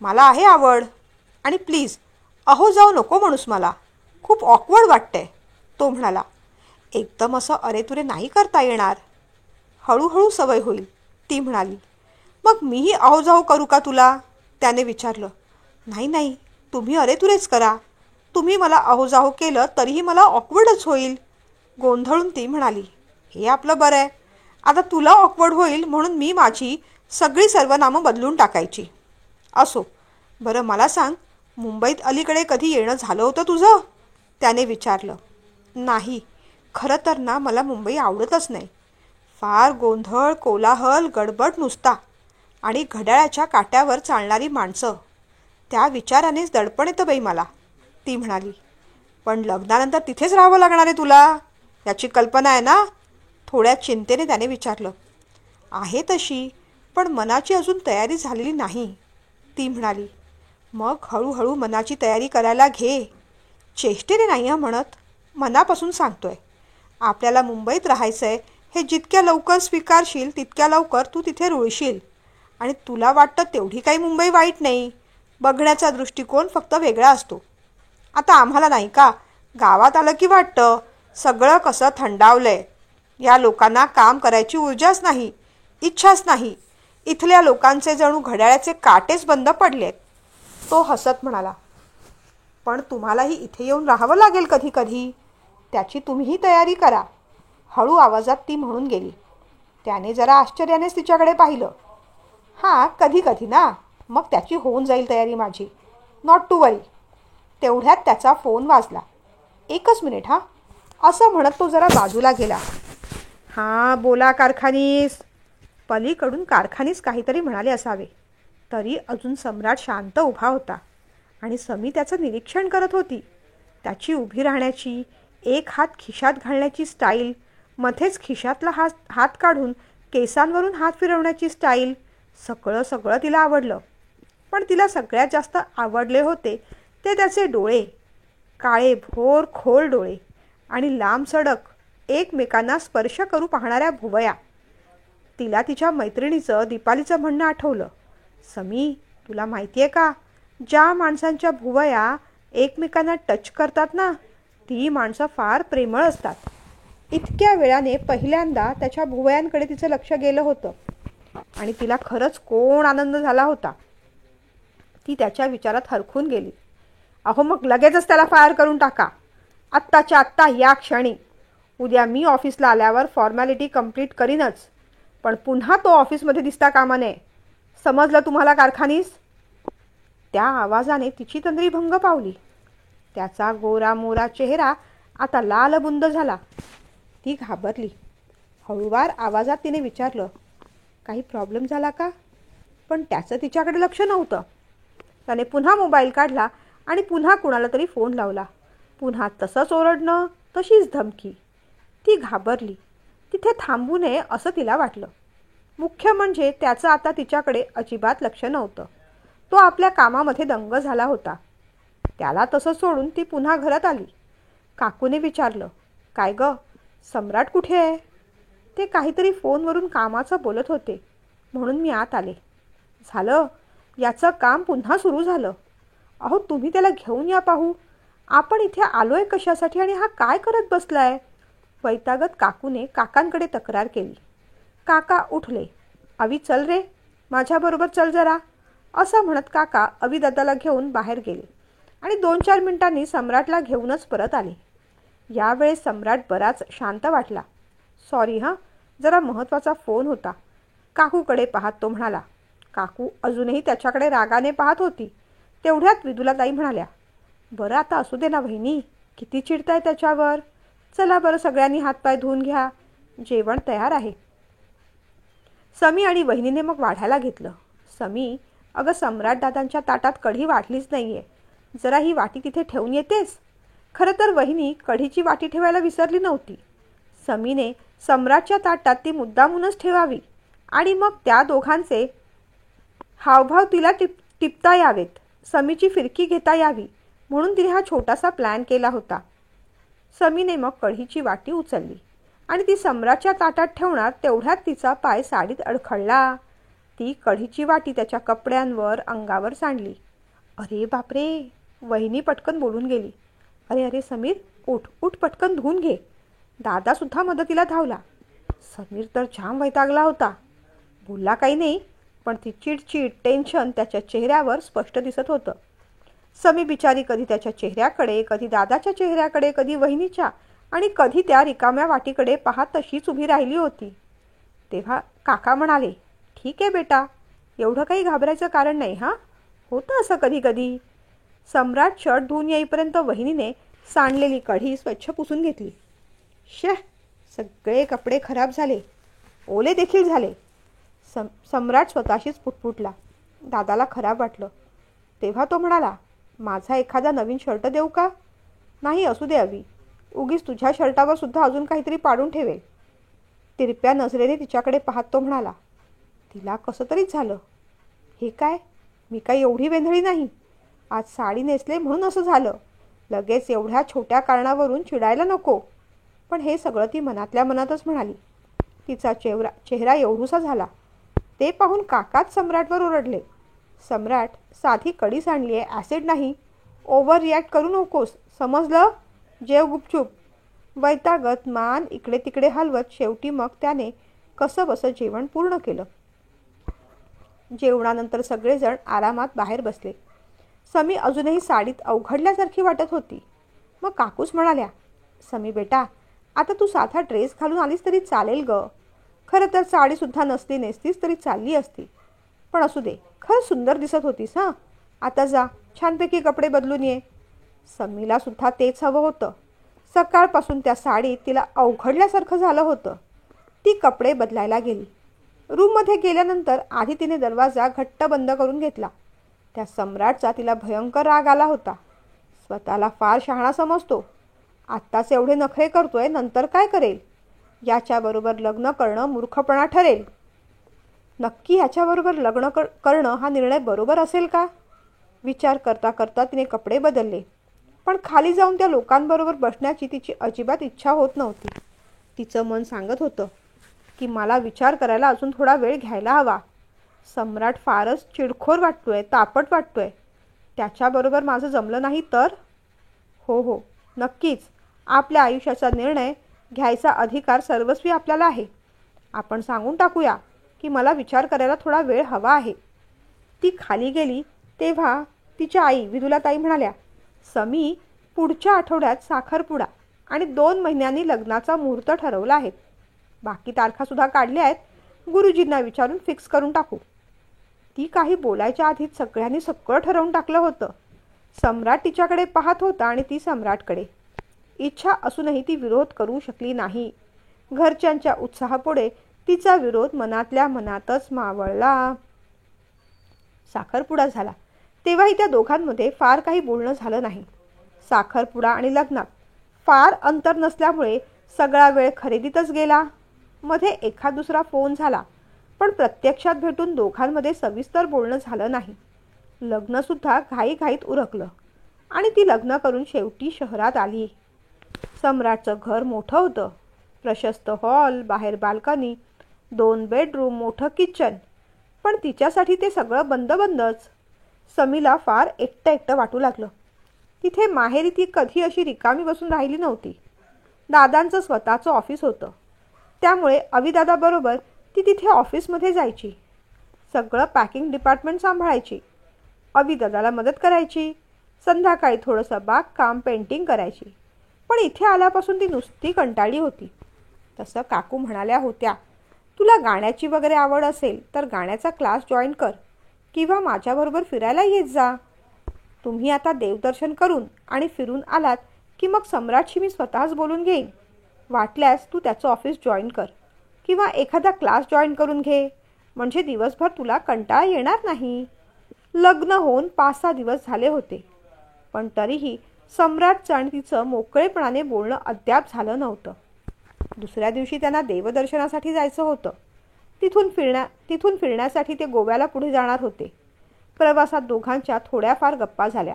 मला आहे आवड. आणि प्लीज अहो जाऊ नको म्हणूस, मला खूप ऑकवर्ड वाटतंय, तो म्हणाला. एकदम असं अरेतुरे नाही करता येणार, हळूहळू सवय होईल, ती म्हणाली. मग मीही अहो जाऊ करू का तुला? त्याने विचारलं. नाही नाही, तुम्ही अरेतुरेच करा. तुम्ही मला अहो जाऊ केलं तरीही मला ऑकवर्डच होईल, गोंधळून ती म्हणाली. हे आपलं बरं आहे. आता तुला ऑकवर्ड होईल म्हणून मी माझी सगळी सर्वनामं बदलून टाकायची. असो बरं, मला सांग, मुंबईत अलीकडे कधी येणं झालं होतं तुझं? त्याने विचारलं. नाही, खरं तर ना मला मुंबई आवडतच नाही. फार गोंधळ, कोलाहल, गडबड नुसता, आणि घड्याळाच्या काट्यावर चालणारी माणसं, त्या विचारानेच दडपण येतं बाई मला, ती म्हणाली. पण लग्नानंतर तिथेच राहावं लागणार आहे तुला, याची कल्पना आहे ना? थोड्या चिंतेने त्याने विचारलं. आहे तशी, पण मनाची अजून तयारी झालेली नाही, ती म्हणाली. मग हळूहळू मनाची तयारी करायला घे. चेष्टेने नाही म्हणत, मनापासून सांगतोय. आपल्याला मुंबईत राहायचं आहे हे जितक्या लवकर स्वीकारशील तितक्या लवकर तू तिथे रुळशील. आणि तुला वाटतं तेवढी काही मुंबई वाईट नाही. बघण्याचा दृष्टिकोन फक्त वेगळा असतो. आता आम्हाला नाही का, गावात आलं की वाटतं सगळं कसं थंडावलंय. या लोकांना काम करायची ऊर्जाच नाही, इच्छाच नाही. इथल्या लोकांचे जणू घड्याळाचे काटेच बंद पडलेत. तो हसत म्हणाला, पण तुम्हालाही इथे येऊन राहावं लागेल कधी कधी. त्याची तुम्हीही तयारी करा. हळू आवाजात ती म्हणून गेली. त्याने जरा आश्चर्यानेच तिच्याकडे पाहिलं. हां, कधी कधी ना. मग त्याची होऊन जाईल तयारी माझी. नॉट टू वरी. तेवढ्यात त्याचा फोन वाजला. एकच मिनिट हां, असं म्हणत तो जरा बाजूला गेला. हां बोला कारखानीस. पलीकडून कारखानीस काहीतरी म्हणाले असावे. तरी अजून सम्राट शांत उभा होता आणि समी त्याचं निरीक्षण करत होती. त्याची उभी राहण्याची, एक हात खिशात घालण्याची स्टाईल, मध्येच खिशातला हात काढून केसांवरून हात फिरवण्याची स्टाईल, सगळं तिला आवडलं. पण तिला सगळ्यात जास्त आवडले होते ते त्याचे डोळे. काळे भोर खोल डोळे आणि लांब सडक, एकमेकांना स्पर्श करू पाहणाऱ्या भुवया. तिला तिच्या मैत्रिणीचं दीपालीचं म्हणणं आठवलं. समी, तुला माहिती आहे का, ज्या माणसांच्या भुवया एकमेकांना टच करतात ना, ती माणसं फार प्रेमळ असतात. इतक्या वेळाने पहिल्यांदा त्याच्या भुवयांकडे तिचं लक्ष गेलं होतं आणि तिला खरंच कोण आनंद झाला होता. ती त्याच्या विचारात हरखून गेली. अहो मग लगेचच त्याला फायर करून टाका, आत्ताच्या आत्ता, या क्षणी. उद्या मी ऑफिसला आल्यावर फॉर्मॅलिटी कंप्लीट करीनच, पण पुन्हा तो ऑफिसमध्ये दिसता कामा नये. समजलं तुम्हाला कारखानीस? त्या आवाजाने तिची तंद्री भंग पावली. त्याचा गोरा मोरा चेहरा आता लालबुंद झाला. ती घाबरली. हळूवार आवाजात तिने विचारलं, काही प्रॉब्लेम झाला का? पण त्याचं तिच्याकडे लक्ष नव्हतं. त्याने पुन्हा मोबाईल काढला आणि पुन्हा कुणाला तरी फोन लावला. पुन्हा तसंच ओरडणं, तशीच धमकी. ती घाबरली. तिथे थांबू नये असं तिला वाटलं. मुख्य म्हणजे त्याचं आता तिच्याकडे अजिबात लक्ष नव्हतं. तो आपल्या कामामध्ये दंग झाला होता. त्याला तसं सोडून ती पुन्हा घरात आली. काकूने विचारलं, काय गं, सम्राट कुठे आहे? ते काहीतरी फोनवरून कामाचं बोलत होते, म्हणून मी आत आले. झालं, याचं काम पुन्हा सुरू झालं. अहो तुम्ही त्याला घेऊन या पाहू. आपण इथे आलोय कशासाठी आणि हा काय करत बसलाय? वैतागत काकूने काकांकडे तक्रार केली. काका उठले. अवी चल रे, माझ्याबरोबर चल जरा, असं म्हणत काका अविदादाला घेऊन बाहेर गेले आणि 2-4 मिनिटांनी सम्राटला घेऊनच परत आले. यावेळेस सम्राट बराच शांत वाटला. सॉरी हां, जरा महत्त्वाचा फोन होता. काकूकडे पाहत तो म्हणाला. काकू अजूनही त्याच्याकडे रागाने पाहत होती. तेवढ्यात विदुलाताई म्हणाल्या, बरं आता असू दे ना वहिनी, किती चिडताय त्याच्यावर. चला बरं सगळ्यांनी हातपाय धुवून घ्या, जेवण तयार आहे. समी आणि वहिनीने मग वाढायला घेतलं. समी, अगं सम्राट दादांच्या ताटात कढी वाढलीच नाहीये, जरा ही वाटी तिथे ठेवून येतेस? खरं तर वहिनी कढीची वाटी ठेवायला विसरली नव्हती. समीने सम्राटच्या ताटात ती मुद्दामूनच ठेवावी आणि मग त्या दोघांचे हावभाव तिला टिपता यावेत, समीची फिरकी घेता यावी, म्हणून तिने हा छोटासा प्लॅन केला होता. समीने मग कढीची वाटी उचलली आणि ती सम्राटच्या ताटात ठेवणार तेवढ्यात तिचा पाय साडीत अडखळला. ती कढीची वाटी त्याच्या कपड्यांवर, अंगावर सांडली. अरे बापरे, वहिनी पटकन बोलून गेली. अरे अरे समीर, उठ उठ, पटकन धुवून घे. दादासुद्धा मदतीला धावला. समीर तर जाम वैतागला होता. बोलला काही नाही, पण ती चिडचिड, टेन्शन त्याच्या चेहऱ्यावर स्पष्ट दिसत होतं. समी बिचारी कधी त्याच्या चेहऱ्याकडे, कधी दादाच्या चेहऱ्याकडे, कधी वहिनीच्या आणि कधी त्या रिकाम्या वाटीकडे पाहत तशीच उभी राहिली होती. तेव्हा काका म्हणाले, ठीक आहे बेटा, एवढं काही घाबरायचं कारण नाही हां, होतं असं कधी कधी. सम्राट शर्ट धुवून येईपर्यंत वहिनीने सांडलेली कढी स्वच्छ पुसून घेतली. सगळे कपडे खराब झाले, ओले देखील झाले. सम्राट स्वतःशीच पुटपुटला. दादाला खराब वाटलं. तेव्हा तो म्हणाला, माझा एखादा नवीन शर्ट देऊ का? नाही, असू दे अवी, उगीच तुझ्या शर्टावर सुद्धा अजून काहीतरी पाडून ठेवेल. तिरप्या नजरेने तिच्याकडे पाहत तो म्हणाला. तिला कसं तरीच झालं. हे काय, मी काही एवढी वेंधळी नाही. आज साडी नेसले म्हणून असं झालं. लगेच एवढ्या छोट्या कारणावरून चिडायला नको. पण हे सगळं ती मनातल्या मनातच म्हणाली. तिचा चेहरा एवढूसा झाला. ते पाहून काकाच सम्राटवर ओरडले. सम्राट, साधी कडी सांडली आहे, ॲसिड नाही. ओव्हर रिॲक्ट करू नकोस, समजलं? जेव गुपचूप. वैतागत मान इकडे तिकडे हलवत शेवटी मग त्याने कसं बसं जेवण पूर्ण केलं. जेवणानंतर सगळेजण आरामात बाहेर बसले. समी अजूनही साडीत अवघडल्यासारखी वाटत होती. मग काकूच म्हणाल्या, समी बेटा, आता तू साधा ड्रेस घालून आलीस तरी चालेल ग. खरं तर साडीसुद्धा नसली नेसतीस तरी चालली असती. पण असू दे, खरं सुंदर दिसत होतीस हां. आता जा, छानपैकी कपडे बदलून ये. समीला सुद्धा तेच हवं होतं. सकाळपासून त्या साडीत तिला अवघडल्यासारखं झालं होतं. ती कपडे बदलायला गेली. रूममध्ये गेल्यानंतर आधी तिने दरवाजा घट्ट बंद करून घेतला. त्या सम्राटचा तिला भयंकर राग आला होता. स्वतःला फार शहाणा समजतो. आत्ताच एवढे नखरे करतोय, नंतर काय करेल? याच्याबरोबर लग्न करणं मूर्खपणा ठरेल. नक्की ह्याच्याबरोबर लग्न करणं हा निर्णय बरोबर असेल का? विचार करता करता तिने कपडे बदलले. पण खाली जाऊन त्या लोकांबरोबर बसण्याची तिची अजिबात इच्छा होत नव्हती. तिचं मन सांगत होतं की मला विचार करायला अजून थोडा वेळ घ्यायला हवा. सम्राट फारच चिडखोर वाटतोय, तापट वाटतोय. त्याच्याबरोबर माझं जमलं नाही तर? हो, नक्कीच. आपल्या आयुष्याचा निर्णय घ्यायचा अधिकार सर्वस्वी आपल्याला आहे. आपण सांगून टाकूया की मला विचार करायला थोडा वेळ हवा आहे. ती खाली गेली तेव्हा तिच्या आई विदुलाताई म्हणाल्या, समी, पुढच्या आठवड्यात साखरपुडा आणि 2 महिन्यांनी लग्नाचा मुहूर्त ठरवला आहे. बाकी तारखासुद्धा काढल्या आहेत. गुरुजींना विचारून फिक्स करून टाकू. ती काही बोलायच्या आधीच सगळ्यांनी सगळं ठरवून टाकलं होतं. सम्राट तिच्याकडे पाहत होता आणि ती सम्राटकडे. इच्छा असूनही ती विरोध करू शकली नाही. घरच्यांच्या उत्साहापुढे तिचा विरोध मनातल्या मनातच मावळला. साखरपुडा झाला तेव्हाही त्या दोघांमध्ये फार काही बोलणं झालं नाही. साखरपुडा आणि लग्नात फार अंतर नसल्यामुळे सगळा वेळ खरेदीतच गेला. मध्ये एखाद दुसरा फोन झाला, पण प्रत्यक्षात भेटून दोघांमध्ये सविस्तर बोलणं झालं नाही. लग्नसुद्धा घाईघाईत उरकलं आणि ती लग्न करून शेवटी शहरात आली. सम्राटचं घर मोठं होतं. प्रशस्त हॉल, बाहेर बाल्कनी, 2 बेडरूम, मोठं किचन. पण तिच्यासाठी ते सगळं बंदच. समीला फार एकटं एकटं वाटू लागलं. तिथे माहेरी ती कधी अशी रिकामी बसून राहिली नव्हती. दादांचं स्वतःचं ऑफिस होतं. त्यामुळे अविदादाबरोबर ती तिथे ऑफिसमध्ये जायची. सगळं पॅकिंग डिपार्टमेंट सांभाळायची. अविदादाला मदत करायची. संध्याकाळी थोडंसं बागकाम, पेंटिंग करायची. पण इथे आल्यापासून ती नुसती कंटाळली होती. तसं काकू म्हणाल्या होत्या, तुला गाण्याची वगैरे आवड असेल तर गाण्याचा क्लास जॉईन कर किंवा माझ्याबरोबर फिरायला येत जा. तुम्ही आता देवदर्शन करून आणि फिरून आलात की मग सम्राटशी मी स्वतःच बोलून घेईन. वाटल्यास तू त्याचं ऑफिस जॉईन कर किंवा एखादा क्लास जॉईन करून घे. म्हणजे दिवसभर तुला कंटाळा येणार नाही. लग्न होऊन 5-6 दिवस झाले होते. पण तरीही सम्राटचं आणि तिचं मोकळेपणाने बोलणं अद्याप झालं नव्हतं. दुसऱ्या दिवशी त्यांना देवदर्शनासाठी जायचं होतं. तिथून फिरण्यासाठी ते गोव्याला पुढे जाणार होते. प्रवासात दोघांच्या थोड्याफार गप्पा झाल्या.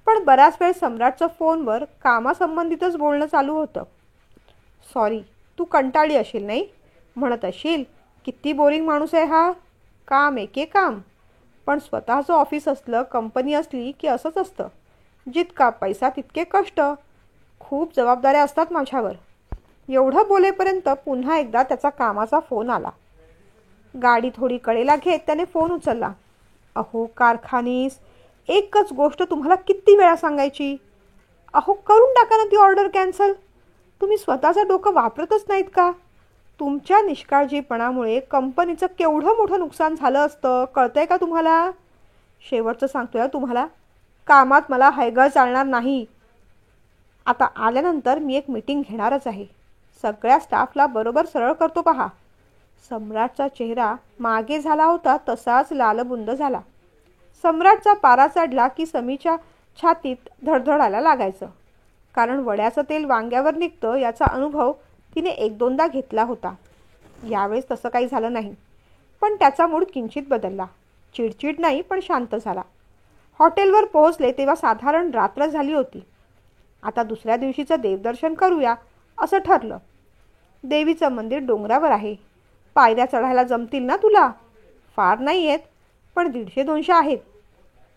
पण बराच वेळ सम्राटचं फोनवर कामासंबंधितच बोलणं चालू होतं. सॉरी, तू कंटाळली असेल नाही? म्हणत असशील, किती बोरिंग माणूस आहे हा. काम एके काम. पण स्वतःचं ऑफिस असलं, कंपनी असली की असंच असतं. जितका पैसा तितके कष्ट. खूप जबाबदाऱ्या असतात माझ्यावर. एवढं बोलेपर्यंत पुन्हा एकदा त्याचा कामाचा फोन आला. गाडी थोडी कडेला घेत त्याने फोन उचलला. अहो कारखानीस, एकच गोष्ट तुम्हाला किती वेळा सांगायची. अहो करून टाका ना ती ऑर्डर कॅन्सल. तुम्ही स्वतःचं डोकं वापरतच नाहीत का? तुमच्या निष्काळजीपणामुळे कंपनीचं केवढं मोठं नुकसान झालं असतं, कळतंय का तुम्हाला? शेवटचं सांगतोय तुम्हाला, कामात मला हैगळ चालणार नाही. आता आल्यानंतर मी एक मीटिंग घेणारच आहे. सगळ्या स्टाफला बरोबर सरळ करतो पहा. सम्राटचा चेहरा मागे झाला होता तसाच लालबुंद झाला. सम्राटचा पारा चढला की समीच्या छातीत धडधडायला लागायचं. कारण वड्याचं तेल वांग्यावर निघतं याचा अनुभव तिने 1-2दा घेतला होता. यावेळेस तसं काही झालं नाही. पण त्याचा मूड किंचित बदलला. चिडचिड नाही, पण शांत झाला. हॉटेलवर पोहोचले तेव्हा साधारण रात्र झाली होती. आता दुसऱ्या दिवशीचं देवदर्शन करूया असं ठरलं. देवीचं मंदिर डोंगरावर आहे. पायऱ्या चढायला जमतील ना तुला? फार नाही आहेत, पण 150-200 आहेत,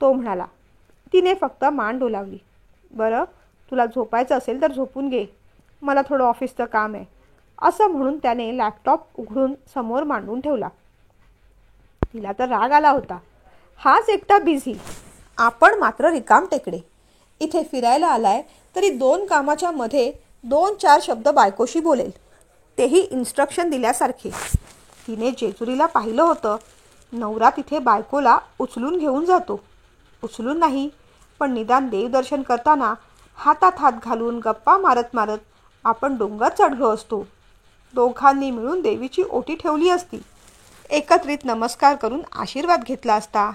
तो म्हणाला. तिने फक्त मान डोलावली. बरं, तुला झोपायचं असेल तर झोपून घे, मला थोडं ऑफिसचं काम आहे, असं म्हणून त्याने लॅपटॉप उघडून समोर मांडून ठेवला. तिला तर राग आला होता. हाच एकटा बिझी, आपण मात्र रिकाम टेकडे. इथे फिरायला आलाय तरी 2 कामाच्या मध्ये 2-4 शब्द बायकोशी बोलेल, तेही इन्स्ट्रक्शन दिल्यासारखे. तिने जेजुरीला पाहिलं होतं. नवरा तिथे बायकोला उचलून घेऊन जातो. उचलून नाही, पण निदान देवदर्शन करताना हातात हात घालून गप्पा मारत मारत आपण डोंगर चढलो असतो. दोघांनी मिळून देवीची ओटी ठेवली असती. एकत्रित नमस्कार करून आशीर्वाद घेतला असता.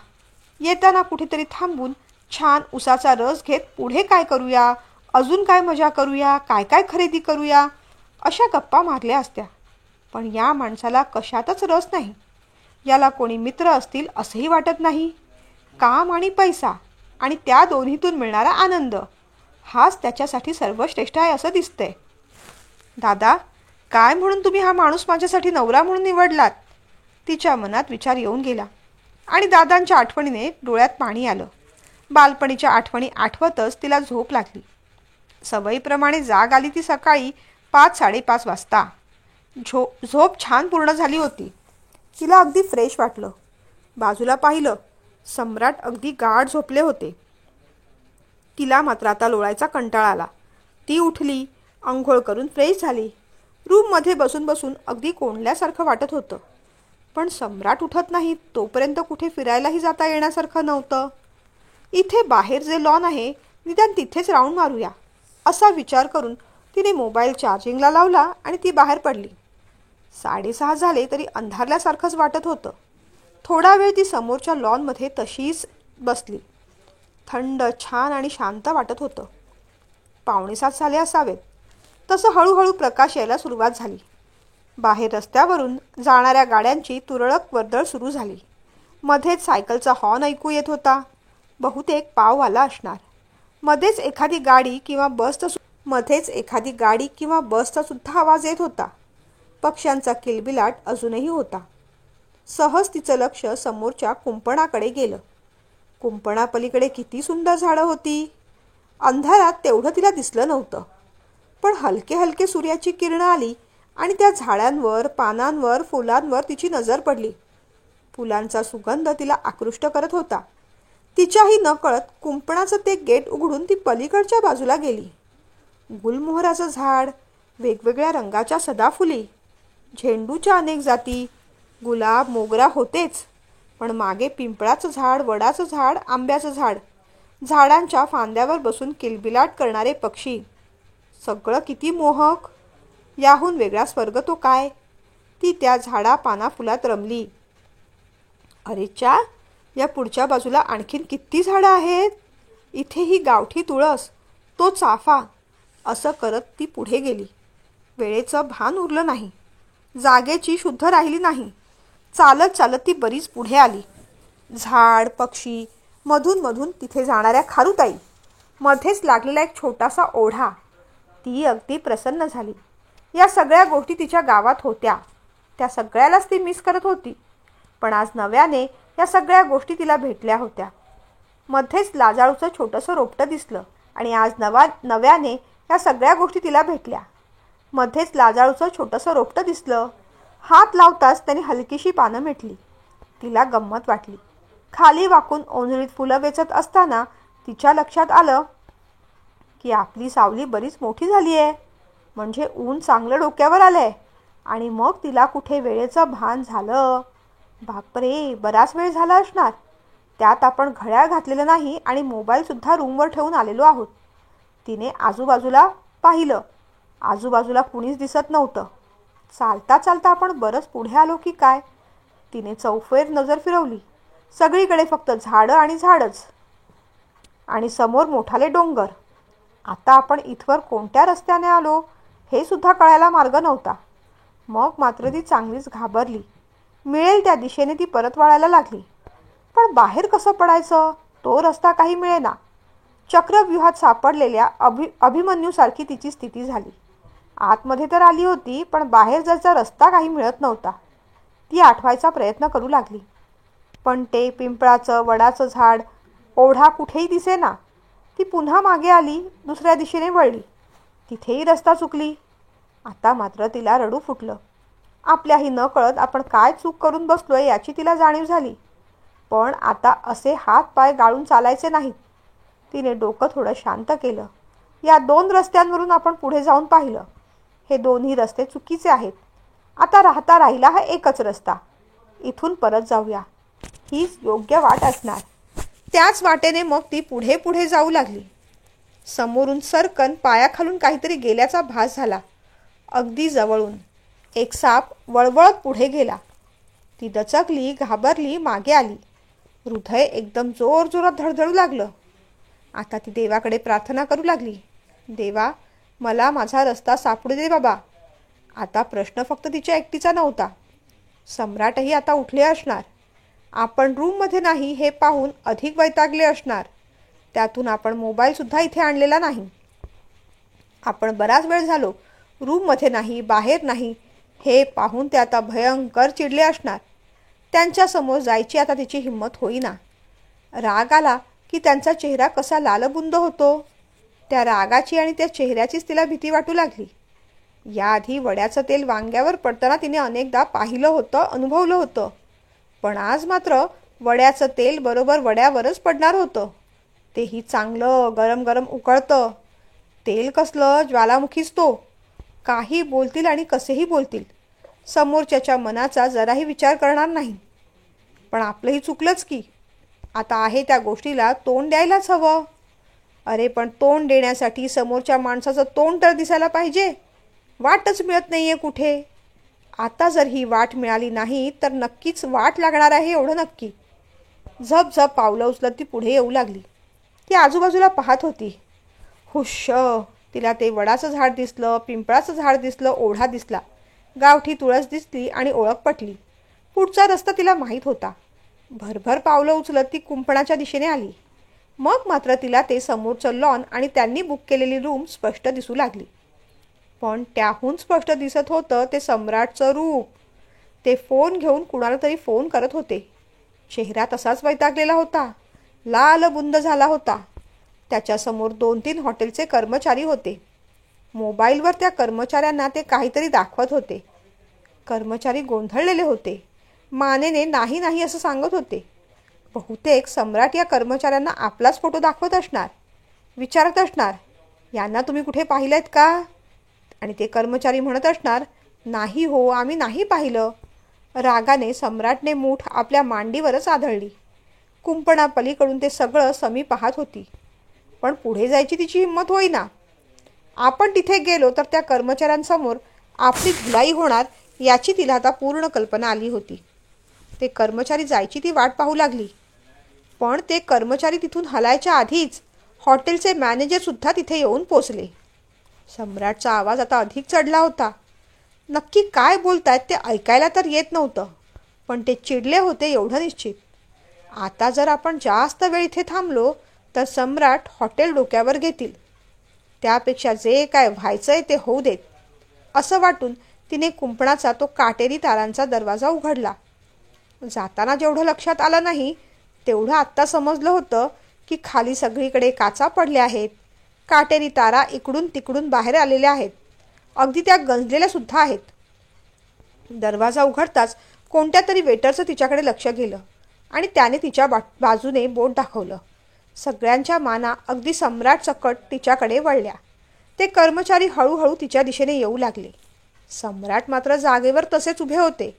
येताना कुठेतरी थांबून छान उसाचा रस घेत पुढे काय करूया, अजून काय मजा करूया, काय काय खरेदी करूया, अशा गप्पा मारल्या असत्या. पण या माणसाला कशातच रस नाही. याला कोणी मित्र असतील असंही वाटत नाही. काम आणि पैसा आणि त्या दोन्हीतून मिळणारा आनंद हाच त्याच्यासाठी सर्वश्रेष्ठ आहे असं दिसतंय. दादा, काय म्हणून तुम्ही हा माणूस माझ्यासाठी नवरा म्हणून निवडलात? तिच्या मनात विचार येऊन गेला आणि दादांच्या आठवणीने डोळ्यात पाणी आलं. बालपणीच्या आठवणी आठवतच तिला झोप लागली. सवयीप्रमाणे जाग आली ती सकाळी 5-5:30 वाजता. झोप छान पूर्ण झाली होती. तिला अगदी फ्रेश वाटलं. बाजूला पाहिलं, सम्राट अगदी गाढ झोपले होते. तिला मात्र आता लोळायचा कंटाळा आला. ती उठली, अंघोळ करून फ्रेश झाली. रूममध्ये बसून बसून अगदी कोंडल्यासारखं वाटत होतं. पण सम्राट उठत नाही तोपर्यंत कुठे फिरायलाही जाता येण्यासारखं नव्हतं. इथे बाहेर जे लॉन आहे निदान तिथेच राऊंड मारूया असा विचार करून तिने मोबाईल चार्जिंगला लावला आणि ती बाहेर पडली. 6:30 झाले तरी अंधारल्यासारखंच वाटत होतं. थोडा वेळ ती समोरच्या लॉनमध्ये तशीच बसली. थंड, छान आणि शांत वाटत होतं. 6:45 झाले असावेत. तसं हळूहळू प्रकाश यायला सुरुवात झाली. बाहेर रस्त्यावरून जाणाऱ्या गाड्यांची तुरळक वर्दळ सुरू झाली. मध्येच सायकलचा हॉर्न ऐकू येत होता. बहुतेक पाववाला असणार. मध्येच एखादी गाडी किंवा बसचा सुद्धा आवाज येत होता. पक्ष्यांचा किलबिलाट अजूनही होता. सहज तिचं लक्ष समोरच्या कुंपणाकडे गेलं. कुंपणापलीकडे किती सुंदर झाडं होती. अंधारात तेवढं तिला दिसलं नव्हतं. पण हलके हलके सूर्याची किरणं आली आणि त्या झाडांवर, पानांवर, फुलांवर तिची नजर पडली. फुलांचा सुगंध तिला आकृष्ट करत होता. तिच्याही नकळत कुंपणाचं ते गेट उघडून ती पलीकडच्या बाजूला गेली. गुलमोहराचं झाड, वेगवेगळ्या रंगाच्या सदाफुली, झेंडूच्या अनेक जाती, गुलाब, मोगरा होतेच, पण मागे पिंपळाचं झाड, वडाचं झाड, आंब्याचं झाड, झाडांच्या फांद्यावर बसून किलबिलाट करणारे पक्षी. सगळं किती मोहक. याहून वेगळा स्वर्ग तो काय. ती त्या झाडा पाना फुलात रमली. अरे च्या, या पुढच्या बाजूला आणखीन किती झाडं आहेत. इथे ही गावठी तुळस, तो चाफा. असं करत ती पुढे गेली. वेळेचं भान उरलं नाही. जागेची शुद्ध राहिली नाही. चालत चालत ती बरीच पुढे आली. झाड, पक्षी, मधून मधून तिथे जाणाऱ्या खारुताई, मध्येच लागलेला एक छोटासा ओढा. ती अगदी प्रसन्न झाली. या सगळ्या गोष्टी तिच्या गावात होत्या. त्या सगळ्यालाच ती मिस करत होती. पण आज नव्याने या सगळ्या गोष्टी तिला भेटल्या होत्या. मध्येच लाजाळूचं छोटंसं रोपटं दिसलं आणि आज नव्याने या सगळ्या गोष्टी तिला भेटल्या. मध्येच लाजाळूचं छोटंसं रोपटं दिसलं. हात लावताच त्याने हलकीशी पानं मिटली. तिला गंमत वाटली. खाली वाकून ओंजळीत फुलं वेचत असताना तिच्या लक्षात आलं की आपली सावली बरीच मोठी झाली आहे. म्हणजे ऊन चांगलं डोक्यावर आलंय. आणि मग तिला कुठे वेळेचं भान झालं. बापरे, बराच वेळ झाला असणार. त्यात आपण घड्याळ घातलेलं नाही आणि मोबाईलसुद्धा रूमवर ठेवून आलेलो आहोत. तिने आजूबाजूला पाहिलं. आजूबाजूला कुणीच दिसत नव्हतं. चालता चालता आपण बरंच पुढे आलो की काय. तिने चौफेर नजर फिरवली. सगळीकडे फक्त झाडं आणि झाडच आणि समोर मोठाले डोंगर. आता आपण इथवर कोणत्या रस्त्याने आलो हे सुद्धा कळायला मार्ग नव्हता. मग मात्र ती चांगलीच घाबरली. मिळेल त्या दिशेने ती परत वळायला लागली. पण बाहेर कसं पडायचं. तो रस्ता काही मिळेना. चक्रव्यूहात सापडलेल्या अभिमन्यूसारखी तिची स्थिती झाली. आतमध्ये तर आली होती, पण बाहेर जायचा रस्ता काही मिळत नव्हता. ती आठवायचा प्रयत्न करू लागली, पण ते पिंपळाचं, वडाचं झाड, ओढा कुठेही दिसेना. ती पुन्हा मागे आली, दुसऱ्या दिशेने वळली. तिथेही रस्ता चुकली. आता मात्र तिला रडू फुटलं. आपल्याही न कळत आपण काय चूक करून बसलोय याची तिला जाणीव झाली. पण आता असे हात पाय गाळून चालायचे नाहीत. तिने डोकं थोडं शांत केलं. या 2 रस्त्यांवरून आपण पुढे जाऊन पाहिलं. हे दोन्ही रस्ते चुकीचे आहेत. आता राहिला हा एकच रस्ता. इथून परत जाऊया. हीच योग्य वाट असणार. त्याच वाटेने मग ती पुढे पुढे जाऊ लागली. समोरून सरकन पायाखालून काहीतरी गेल्याचा भास झाला. अगदी जवळून एक साप वळवळत पुढे गेला. ती दचकली, घाबरली, मागे आली. हृदय एकदम जोरजोरात धडधडू लागलं. आता ती देवाकडे प्रार्थना करू लागली. देवा, मला माझा रस्ता सापडू दे बाबा. आता प्रश्न फक्त तिच्या एकटीचा नव्हता. सम्राटही आता उठले असणार. आपण रूममध्ये नाही हे पाहून अधिक वैतागले असणार. त्यातून आपण मोबाईलसुद्धा इथे आणलेला नाही. आपण बराच वेळ झालो रूममध्ये नाही, बाहेर नाही हे पाहून ते आता भयंकर चिडले असणार. त्यांच्यासमोर जायची आता तिची हिंमत होईना. राग आला की त्यांचा चेहरा कसा लालबुंद होतो. त्या रागाची आणि त्या चेहऱ्याचीच तिला भीती वाटू लागली. याआधी वड्याचं तेल वांग्यावर पडताना तिने अनेकदा पाहिलं होतं, अनुभवलं होतं. पण आज मात्र वड्याचं तेल बरोबर वड्यावरच पडणार होतं. तेही चांगलं गरम गरम उकळतं. तेल कसलं, ज्वालामुखीच तो. काही बोलतील आणि कसेही बोलतील. समोरच्याच्या मनाचा जराही विचार करणार नाही. पण आपलंही चुकलंच की. आता आहे त्या गोष्टीला तोंड द्यायलाच हवं. अरे पण तोंड देण्यासाठी समोरच्या माणसाचं तोंड तर दिसायला पाहिजे. वाटच मिळत नाहीये कुठे. आता जर ही वाट मिळाली नाही तर नक्कीच वाट लागणार आहे, एवढं नक्की. झपझप पावलं उचलत ती पुढे येऊ लागली. ती आजूबाजूला पाहत होती. हुश्श, तिला ते वडाचं झाड दिसलं, पिंपळाचं झाड दिसलं, ओढा दिसला, गावठी तुळस दिसली आणि ओळख पटली. पुढचा रस्ता तिला माहीत होता. भरभर पावलं उचलत ती कुंपणाच्या दिशेने आली. मग मात्र तिला ते समोरचं लॉन आणि त्यांनी बुक केलेली रूम स्पष्ट दिसू लागली. पण त्याहून स्पष्ट दिसत होतं ते सम्राटचं रूप. ते फोन घेऊन कुणाला तरी फोन करत होते. चेहरा तसाच वैतागलेला होता, लाल बुंद झाला होता. त्याच्यासमोर 2-3 हॉटेलचे कर्मचारी होते. मोबाईलवर त्या कर्मचाऱ्यांना ते काहीतरी दाखवत होते. कर्मचारी गोंधळलेले होते. मानेने नाही नाही असं सांगत होते. बहुतेक सम्राट या कर्मचाऱ्यांना आपलाच फोटो दाखवत असणार. विचारत असणार, यांना तुम्ही कुठे पाहिलेत का? आणि ते कर्मचारी म्हणत असणार, नाही हो, आम्ही नाही पाहिलं. रागाने सम्राटने मूठ आपल्या मांडीवरच आदळली. कुंपणापलीकडून ते सगळं समी पाहत होती. पण पुढे जायची तिची हिंमत होईना. आपण तिथे गेलो तर त्या कर्मचाऱ्यांसमोर आपली धुलाई होणार याची तिला आता पूर्ण कल्पना आली होती. ते कर्मचारी जायची ती वाट पाहू लागली. पण ते कर्मचारी तिथून हलायच्या आधीच हॉटेलचे मॅनेजरसुद्धा तिथे येऊन पोचले. सम्राटचा आवाज आता अधिक चढला होता. नक्की काय बोलतायत ते ऐकायला तर येत नव्हतं, पण ते चिडले होते एवढं निश्चित. आता जर आपण जास्त वेळ इथे थांबलो तर सम्राट हॉटेल डोक्यावर घेतील. त्यापेक्षा जे काय व्हायचंय ते होऊ देत, असं वाटून तिने कुंपणाचा तो काटेरी तारांचा दरवाजा उघडला. जाताना जेवढं लक्षात आलं नाही तेवढं आत्ता समजलं होतं की खाली सगळीकडे काचा पडल्या आहेत. काटेरी तारा इकडून तिकडून बाहेर आलेल्या आहेत. अगदी त्या गंजलेल्या सुद्धा आहेत. दरवाजा उघडताच कोणत्या तरी वेटरचं तिच्याकडे लक्ष गेलं आणि त्याने तिच्या बाजूने बोट दाखवलं. सगळ्यांच्या माना अगदी सम्राट सकट तिच्याकडे वळल्या. ते कर्मचारी हळूहळू तिच्या दिशेने येऊ लागले. सम्राट मात्र जागेवर तसेच उभे होते.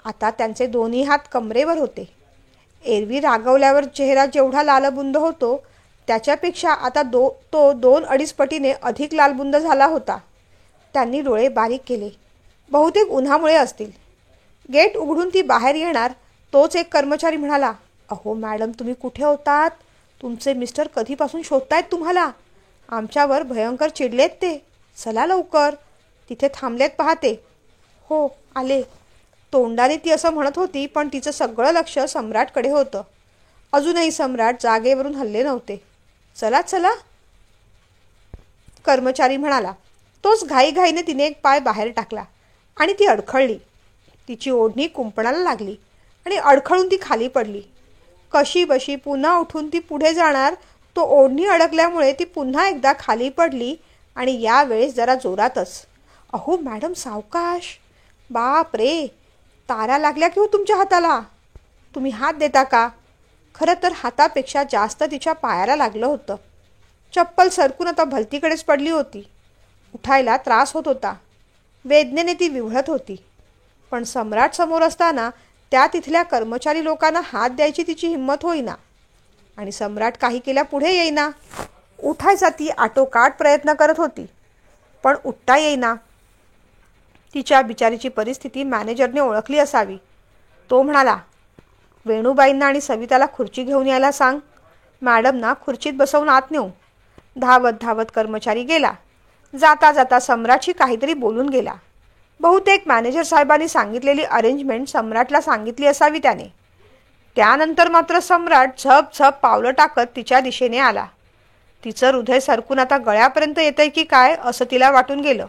आता त्यांचे दोन्ही हात कमरेवर होते. एरवी रागवल्यावर चेहरा जेवढा लालबुंद होतो त्याच्यापेक्षा आता तो 2-2.5 पटीने अधिक लालबुंद झाला होता. त्यांनी डोळे बारीक केले. बहुतेक उन्हामुळे असतील. गेट उघडून ती बाहेर येणार तोच एक कर्मचारी म्हणाला, अहो मॅडम, तुम्ही कुठे होतात? तुमचे मिस्टर कधीपासून शोधतायत तुम्हाला. आमच्यावर भयंकर चिडलेत ते. चला लवकर, तिथे थांबलेत पाहते. हो, आले. तोंडाने ती असं म्हणत होती, पण तिचं सगळं लक्ष सम्राटकडे होतं. अजूनही सम्राट जागेवरून हलले नव्हते. चला चला, कर्मचारी म्हणाला. तोच घाईघाईने तिने एक पाय बाहेर टाकला आणि ती अडखळली. तिची ओढणी कुंपणाला लागली आणि अडखळून ती खाली पडली. कशी बशी पुन्हा उठून ती पुढे जाणार, तो ओढणी अडकल्यामुळे ती पुन्हा एकदा खाली पडली आणि यावेळेस जरा जोरातच. अहो मॅडम, सावकाश. बाप रे, तारा लागल्या की हो तुमच्या हाताला. तुम्ही हात देता का? खरं तर हातापेक्षा जास्त तिच्या पायाला लागलं होतं. चप्पल सरकून आता भलतीकडेच पडली होती. उठायला त्रास होत होता. वेदनेने ती विव्हळत होती. पण सम्राट समोर असताना त्या तिथल्या कर्मचारी लोकांना हात द्यायची तिची हिंमत होईना आणि सम्राट काही केल्या पुढे येईना. उठायचा ती आटोकाट प्रयत्न करत होती, पण उठता येईना. तिच्या बिचारीची परिस्थिती मॅनेजरने ओळखली असावी. तो म्हणाला, वेणूबाईंना आणि सविताला खुर्ची घेऊन यायला सांग. मॅडमना खुर्चीत बसवून आत नेऊ. धावत धावत कर्मचारी गेला. जाता जाता सम्राटशी काहीतरी बोलून गेला. बहुतेक मॅनेजर साहेबांनी सांगितलेली अरेंजमेंट सम्राटला सांगितली असावी त्याने. त्यानंतर मात्र सम्राट झप झप पावलं टाकत तिच्या दिशेने आला. तिचं हृदय सरकून आता गळ्यापर्यंत येतंय की काय असं तिला वाटून गेलं.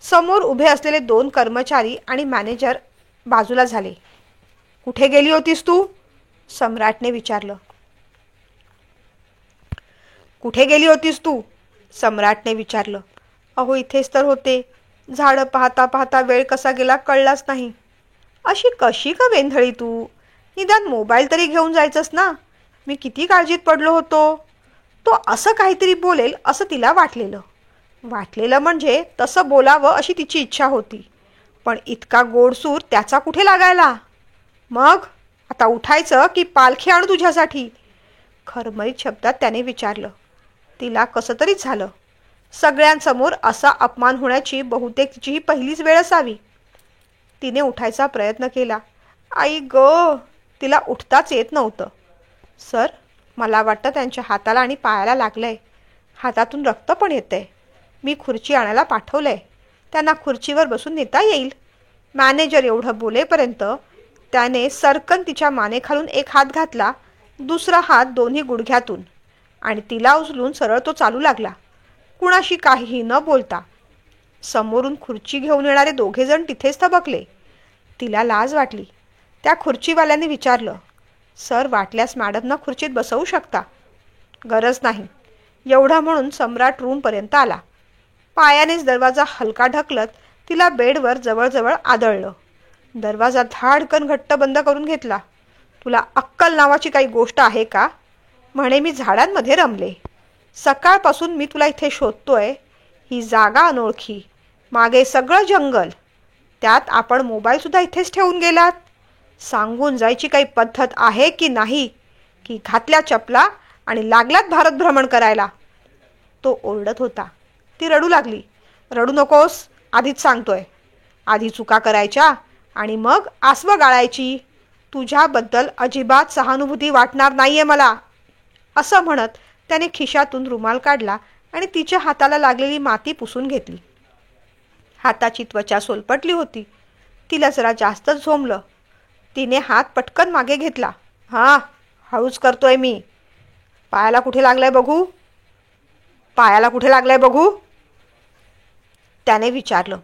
समोर उभे असलेले 2 कर्मचारी आणि मॅनेजर बाजूला झाले. कुठे गेली होतीस तू? सम्राटने विचारलं. कुठे गेली होतीस तू? सम्राटने विचारलं. अहो इथेच तर होते. झाडं पाहता पाहता वेळ कसा गेला कळलाच नाही. अशी कशी का वेंधळी तू? निदान मोबाईल तरी घेऊन जायचंस ना. मी किती काळजीत पडलो होतो. तो असं काहीतरी बोलेल असं तिला वाटलेलं म्हणजे तसं बोलावं अशी तिची इच्छा होती. पण इतका गोडसूर त्याचा कुठे लागायला? मग आता उठायचं की पालखी आणू तुझ्यासाठी? खरमरीत शब्दात त्याने विचारलं. तिला कसं तरीच झालं. सगळ्यांसमोर असा अपमान होण्याची बहुतेक तिची ही पहिलीच वेळ असावी. तिने उठायचा प्रयत्न केला. आई ग, तिला उठताच येत नव्हतं. सर, मला वाटतं त्यांच्या हाताला आणि पायाला लागलंय. हातातून रक्त पण येतंय. मी खुर्ची आणायला पाठवलंय. त्यांना खुर्चीवर बसून नेता येईल. मॅनेजर एवढं बोलेपर्यंत त्याने सरकन तिच्या मानेखालून एक हात घातला, दुसरा हात दोन्ही गुडघ्यातून, आणि तिला उचलून सरळ तो चालू लागला, कुणाशी काहीही न बोलता. समोरून खुर्ची घेऊन येणारे 2 जण तिथेच थबकले. तिला लाज वाटली. त्या खुर्चीवाल्याने विचारलं, सर, वाटल्यास मॅडमना खुर्चीत बसवू शकता. गरज नाही. एवढं म्हणून सम्राट रूमपर्यंत आला. पायानेच दरवाजा हलका ढकलत तिला बेडवर जवळजवळ आदळलं. दरवाजा धाडकन घट्ट बंद करून घेतला. तुला अक्कल नावाची काही गोष्ट आहे का? म्हणे मी झाडांमध्ये रमले. सकाळपासून मी तुला इथे शोधतोय. ही जागा अनोळखी, मागे सगळं जंगल, त्यात आपण मोबाईलसुद्धा इथेच ठेवून गेलात. सांगून जायची काही पद्धत आहे की नाही, की घातल्या चपला आणि लागलात भारत भ्रमण करायला? तो ओरडत होता. ती रडू लागली. रडू नकोस, आधीच सांगतोय. आधी चुका करायच्या आणि मग आसवं गाळायची. तुझ्याबद्दल अजिबात सहानुभूती वाटणार नाहीये मला. असं म्हणत त्याने खिशातून रुमाल काढला आणि तिच्या हाताला लागलेली माती पुसून घेतली. हाताची त्वचा सोलपटली होती. तिला जरा जास्तच झोंबलं. तिने हात पटकन मागे घेतला. हां, हळूच करतोय मी. पायाला कुठे लागलाय बघू? पायाला कुठे लागलाय बघू? त्याने विचारलं.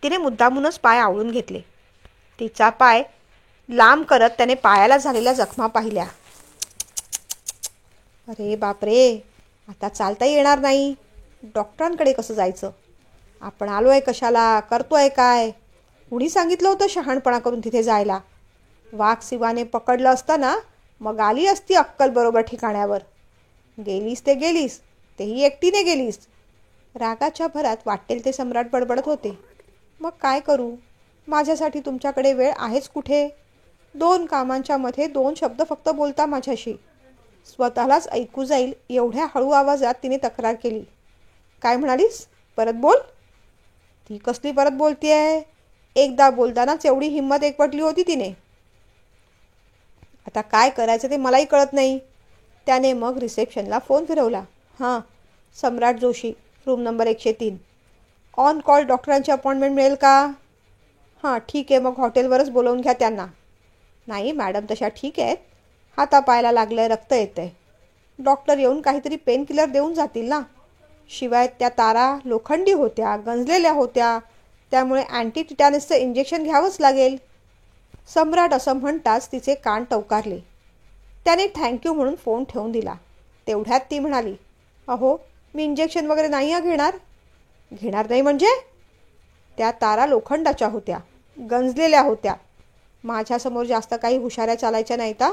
तिने मुद्दामूनच पाय आवळून घेतले. तिचा पाय लांब करत त्याने पायाला झालेल्या जखमा पाहिल्या. अरे बापरे, आता चालता येणार नाही. डॉक्टरांकडे कसं जायचं? आपण आलोय कशाला? करतोय काय? कुणी सांगितलं होतं शहाणपणा करून तिथे जायला? वाघ शिवाने पकडलं असतं ना, मग आली असती अक्कल बरोबर ठिकाण्यावर. गेलीस ते गेलीस, तेही एकटीने गेलीस. रागाच्या भरात वाटेल ते सम्राट बडबडत होते. मग काय करू? माझ्यासाठी तुमच्याकडे वेळ आहेच कुठे? 2 कामांच्या मध्ये 2 शब्द फक्त बोलता माझ्याशी. स्वतःलाच ऐकू जाईल एवढ्या हळू आवाजात तिने तक्रार केली. काय म्हणालीस? परत बोल. ती कसली परत बोलतीये? एकदा बोलतानाच एवढी हिंमत एकवटली होती तिने. आता काय करायचं ते मलाही कळत नाही. त्याने मग रिसेप्शनला फोन फिरवला. हां, Samrat Joshi, room number 103. On call डॉक्टरांची अपॉइंटमेंट मिळेल का? हां ठीक आहे, मग हॉटेलवरच बोलवून घ्या त्यांना. नाही मॅडम, तशा ठीक आहेत. हातापायाला लागलंय, रक्त येतंय. डॉक्टर येऊन काहीतरी पेन किलर देऊन जातील ना. शिवाय त्या तारा लोखंडी होत्या, गंजलेल्या होत्या, त्यामुळे अँटी टिटॅनसचं इंजेक्शन घ्यावंच लागेल. सम्राट असं म्हणताच तिचे कान टवकारले. त्याने थँक्यू म्हणून फोन ठेवून दिला. तेवढ्यात ती म्हणाली, अहो मी इंजेक्शन वगैरे नाही घेणार. घेणार नाही म्हणजे? त्या तारा लोखंडाच्या होत्या, गंजलेल्या होत्या. माझ्यासमोर जास्त काही हुशाऱ्या चालायच्या नाहीत.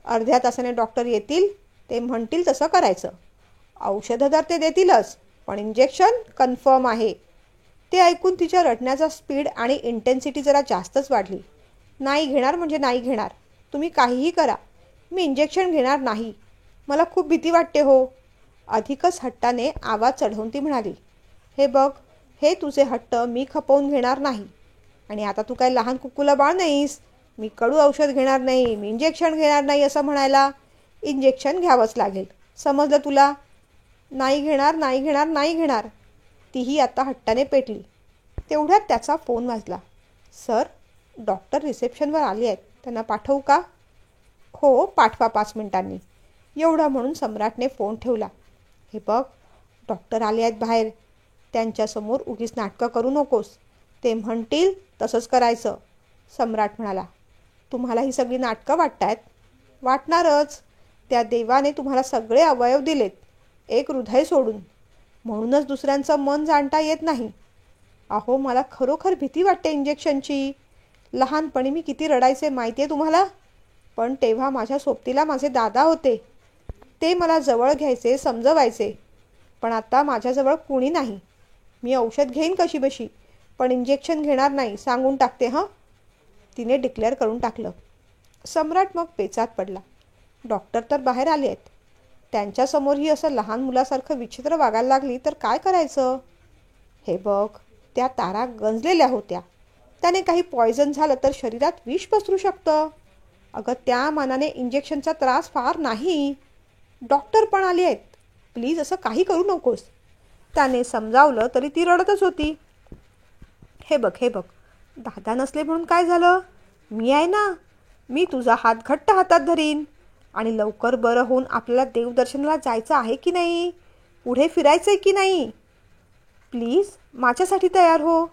अर्ध्या तासाने डॉक्टर येतील, ते म्हणतील तसं करायचं. औषधं तर ते देतीलच, पण इंजेक्शन कन्फर्म आहे. ते ऐकून तिच्या रडण्याचा स्पीड आणि इंटेन्सिटी जरा जास्तच वाढली. नाही घेणार म्हणजे नाही घेणार. तुम्ही काहीही करा, मी इंजेक्शन घेणार नाही. मला खूप भीती वाटते हो. अधिकच हट्टाने आवाज चढवून ती म्हणाली, हे बघ, हे तुझे हट्ट मी खपवून घेणार नाही. आणि आता तू काय लहान कुकुला बाळ नाहीस. मी कडू औषध घेणार नाही, मी इंजेक्शन घेणार नाही असं म्हणायला. इंजेक्शन घ्यावंच लागेल, समजलं तुला? नाही घेणार, नाही घेणार, नाही घेणार. तीही आता हट्टाने पेटली. तेवढ्यात त्याचा फोन वाजला. सर, डॉक्टर रिसेप्शनवर आली आहेत, त्यांना पाठवू का? हो, पाठवा 5 मिनिटांनी. एवढं म्हणून सम्राटने फोन ठेवला. हे बघ, डॉक्टर आले आहेत बाहेर. त्यांच्यासमोर उगीच नाटकं करू नकोस. ते म्हणतील तसंच करायचं. सम्राट म्हणाला, तुम्हाला ही सगळी नाटकं वाटतायत? वाटणारच. त्या देवाने तुम्हाला सगळे अवयव दिलेत, एक हृदय सोडून. म्हणूनच दुसऱ्यांचं मन जाणता येत नाही. अहो, मला खरोखर भीती वाटते इंजेक्शनची. लहानपणी मी किती रडायचे माहिती आहे तुम्हाला? पण तेव्हा माझ्या सोबतीला माझे दादा होते. ते मला जवळ घ्यायचे, समजवायचे. पण आता माझ्याजवळ कुणी नाही. मी औषध घेईन कशी बशी, पण इंजेक्शन घेणार नाही, सांगून टाकते हं. तिने डिक्लेअर करून टाकलं. सम्राट मग पेचात पडला. डॉक्टर तर बाहेर आले आहेत. त्यांच्यासमोरही असं लहान मुलासारखं विचित्र वागायला लागली तर काय करायचं? हे बघ, त्या तारा गंजलेल्या होत्या. त्याने काही पॉयझन झालं तर शरीरात विष पसरू शकतं. अगं, त्या मानाने इंजेक्शनचा त्रास फार नाही. डॉक्टर पण आले आहेत. प्लीज असं काही करू नकोस. त्याने समजावलं तरी ती रडतच होती. हे बघ, हे बघ, दादा नसले म्हणून काय झालं? मी आहे ना. मी तुझा हात घट्ट हातात धरीन. आणि लवकर बरं होऊन आपल्याला देवदर्शनाला जायचं आहे की नाही? पुढे फिरायचं आहे की नाही? प्लीज माझ्यासाठी तयार हो.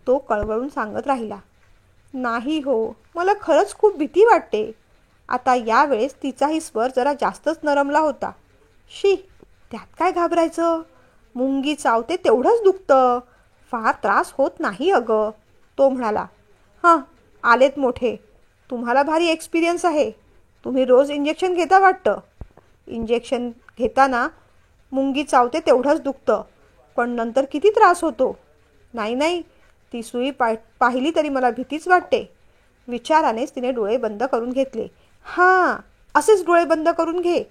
तो कळवळून सांगत राहिला. नाही हो, मला खरंच खूप भीती वाटते. आता यावेळेस तिचाही स्वर जरा जास्तच नरमला होता. शी, त्यात काय घाबरायचं? मुंगी चावते तेवढंच दुखतं, फार त्रास होत नाही अगं. तो म्हणाला, हां, आलेत मोठे. तुम्हाला भारी एक्सपिरियन्स आहे. तुम्ही रोज इंजेक्शन घेता वाटतं. इंजेक्शन घेताना मुंगी चावते तेवढंच दुखतं, पण नंतर किती त्रास होतो. नाही नाही, ती सुई पाहिली तरी मला भीतीच वाटते. विचारानेच तिने डोळे बंद करून घेतले. हां, असेच डोळे बंद करून घे,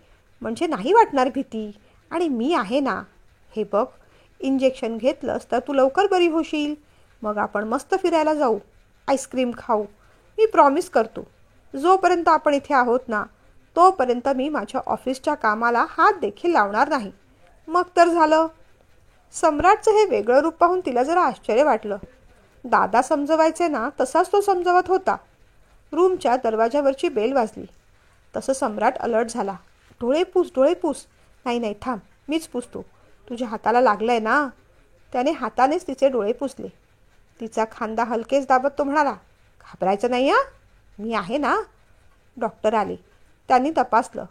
म्हणजे नाही वाटणार भीती. आणि मी आहे ना. हे बघ, इंजेक्शन घेतलंस तर तू लवकर बरी होशील. मग आपण मस्त फिरायला जाऊ, आईस्क्रीम खाऊ. मी प्रॉमिस करतो. जोपर्यंत आपण इथे आहोत ना, तोपर्यंत मी माझ्या ऑफिसच्या कामाला हात देखील लावणार नाही. मग तर झालं. सम्राटचं हे वेगळं रूप पाहून तिला जरा आश्चर्य वाटलं. दादा समजवायचे ना, तसाच तो समजवत होता. रूमच्या दरवाजावरची बेल वाजली. तसं सम्राट अलर्ट झाला. डोळे पुस, डोळे पुस. नाही नाही, थांब, मीच पुसतो. तुझ्या हाताला लागलंय ना. त्याने हातानेच तिचे डोळे पुसले. तिचा खांदा हलकेच दाबत तो म्हणाला, घाबरायचं नाही हा, मी आहे ना. डॉक्टर आले. त्यांनी तपासलं.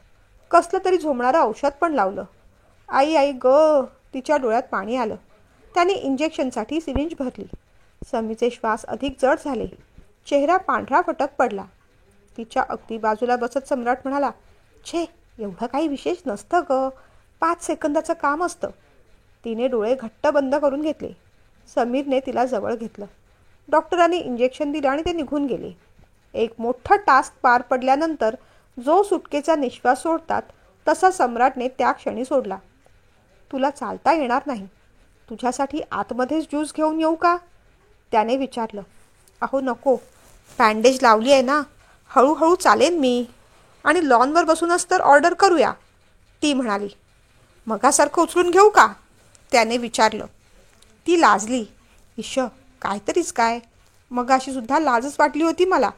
कसलं तरी झोमणारं औषध पण लावलं. आई आई ग, तिच्या डोळ्यात पाणी आलं. त्याने इंजेक्शनसाठी सिरिंज भरली. समीचे श्वास अधिक जड झाले. चेहरा पांढरा फटक पडला. तिच्या अगदी बाजूला बसत सम्राट म्हणाला, छे, एवढं काही विशेष नसतं ग, 5 सेकंदाचं काम असतं. तिने डोळे घट्ट बंद करून घेतले. समीरने तिला जवळ घेतलं. डॉक्टरांनी इंजेक्शन दिलं आणि ते निघून गेले. एक मोठा टास्क पार पडल्यानंतर जो सुटकेचा निश्वास सोडतात तसा सम्राटने त्या क्षणी सोडला. तुला चालता येणार नाही. तुझ्यासाठी आतमध्येच ज्यूस घेऊन येऊ का? त्याने विचारलं. अहो नको, बँडेज लावली आहे ना, हळूहळू चालेन मी. आणि लॉनवर बसूनच तर ऑर्डर करूया, ती म्हणाली. मगासारखं उचलून घेऊ का? त्याने विचारलं. ती लाजली. इश, काहीतरीच काय. मगाशी सुद्धा लाजच वाटली होती मला.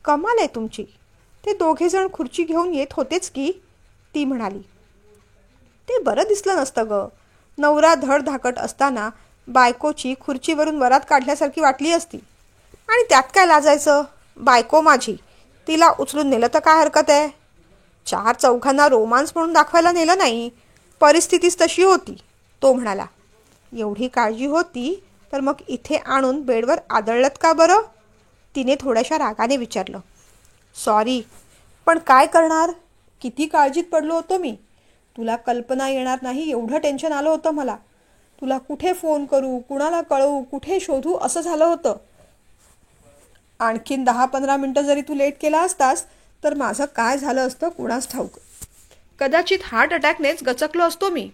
कमाल आहे तुमची. ते दोघेजण खुर्ची घेऊन येत होतेच की, ती म्हणाली. ते बरं दिसलं नसतं ग. नवरा धडधाकट असताना बायकोची खुर्चीवरून वरात काढल्यासारखी वाटली असती. आणि त्यात काय लाजायचं, बायको माझी, तिला उचलून नेलं तर काय हरकत आहे. 4 चौघांना रोमांस म्हणून दाखवायला नेलं नाही, परिस्थितीच तशी होती, तो म्हणाला. एवढी काळजी होती तर मग इथे आणून बेडवर आदळलत का बरं, तिने थोड्याशा रागाने विचारलं. सॉरी, पण काय करणार, किती काळजीत पडलो होतो मी. तुला कल्पना येणार नाही एवढं टेन्शन आलं होतं मला. तुला कुठे फोन करू, कुणाला कळवू, कुठे शोधू असं झालं होतं. आणखीन 10-15 मिनटं जरी तू लेट केला असतास तर माझं काय झालं असतं कुणास ठाऊक. कदाचित हार्ट अटॅकनेच गचकलो असतो मी.